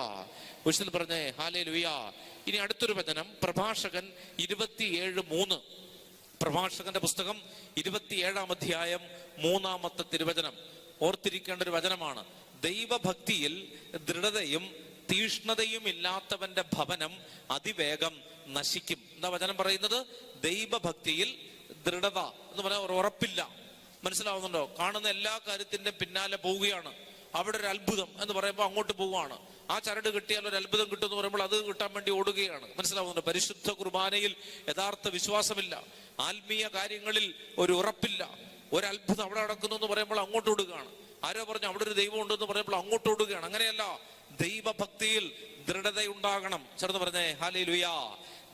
ഉച്ചത്തിൽ പറഞ്ഞേ ഹല്ലേലൂയാ. ഇനി അടുത്തൊരു വചനം, പ്രഭാഷകൻ 27:3. പ്രഭാഷകന്റെ പുസ്തകം 27-ാം അധ്യായം 3-ാമത്തെ തിരുവചനം. ഓർത്തിരിക്കേണ്ട ഒരു വചനമാണ്. ദൈവഭക്തിയിൽ ദൃഢതയും തീഷ്ണതയും ഇല്ലാത്തവന്റെ ഭവനം അതിവേഗം നശിക്കും. എന്താ വചനം പറയുന്നത്? ദൈവഭക്തിയിൽ ദൃഢത എന്ന് പറയാൻ ഉറപ്പില്ല. മനസ്സിലാവുന്നുണ്ടോ? കാണുന്ന എല്ലാ കാര്യത്തിന്റെ പിന്നാലെ പോവുകയാണ്. അവിടെ ഒരു അത്ഭുതം എന്ന് പറയുമ്പോൾ അങ്ങോട്ട് പോവുകയാണ്. ആ ചരട് കിട്ടിയാൽ ഒരു അത്ഭുതം കിട്ടും എന്ന് പറയുമ്പോൾ അത് കിട്ടാൻ വേണ്ടി ഓടുകയാണ്. മനസ്സിലാവുന്നുണ്ടോ? പരിശുദ്ധ കുർബാനയിൽ യഥാർത്ഥ വിശ്വാസമില്ല. ആത്മീയ കാര്യങ്ങളിൽ ഒരു ഉറപ്പില്ല. ഒരു അത്ഭുതം അവിടെ നടക്കുന്നു എന്ന് പറയുമ്പോൾ അങ്ങോട്ട് ഓടുകയാണ്. ആരോ പറഞ്ഞു അവിടെ ഒരു ദൈവം ഉണ്ടെന്ന് പറയുമ്പോൾ അങ്ങോട്ട് ഓടുകയാണ്. അങ്ങനെയല്ല, ദൈവഭക്തിയിൽ ദൃഢതയുണ്ടാകണം. ചേർന്ന് പറഞ്ഞേ ഹല്ലേലൂയാ.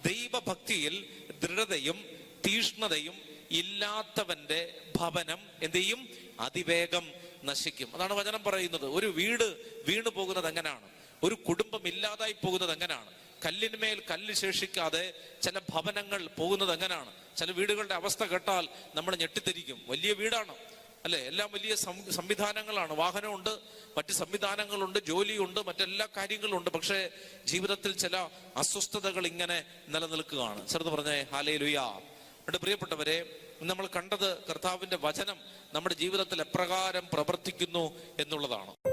ദൈവഭക്തിയിൽ ദൃഢതയും തീഷ്ണതയും ഇല്ലാത്തവന്റെ ഭവനം എന്ത് ചെയ്യും? അതിവേഗം നശിക്കും. അതാണ് വചനം പറയുന്നത്. ഒരു വീട് വീണു പോകുന്നത് എങ്ങനെയാണ്? ഒരു കുടുംബം ഇല്ലാതായി പോകുന്നത് എങ്ങനെയാണ്? കല്ലിന്മേൽ കല്ല് ശേഷിക്കാതെ ചില ഭവനങ്ങൾ പോകുന്നത് എങ്ങനെയാണ്? ചില വീടുകളുടെ അവസ്ഥ കേട്ടാൽ നമ്മൾ ഞെട്ടിത്തിരിക്കും. വലിയ വീടാണ് അല്ലെ, എല്ലാം വലിയ സംവിധാനങ്ങളാണ്, വാഹനമുണ്ട്, മറ്റ് സംവിധാനങ്ങളുണ്ട്, ജോലിയുണ്ട്, മറ്റെല്ലാ കാര്യങ്ങളുണ്ട്. പക്ഷേ ജീവിതത്തിൽ ചില അസ്വസ്ഥതകൾ ഇങ്ങനെ നിലനിൽക്കുകയാണ്. ചെറുത് പറഞ്ഞേ ഹല്ലേലൂയ. എന്നിട്ട് പ്രിയപ്പെട്ടവരെ, നമ്മൾ കണ്ടത് കർത്താവിന്റെ വചനം നമ്മുടെ ജീവിതത്തിൽ എപ്രകാരം പ്രവർത്തിക്കുന്നു എന്നുള്ളതാണ്.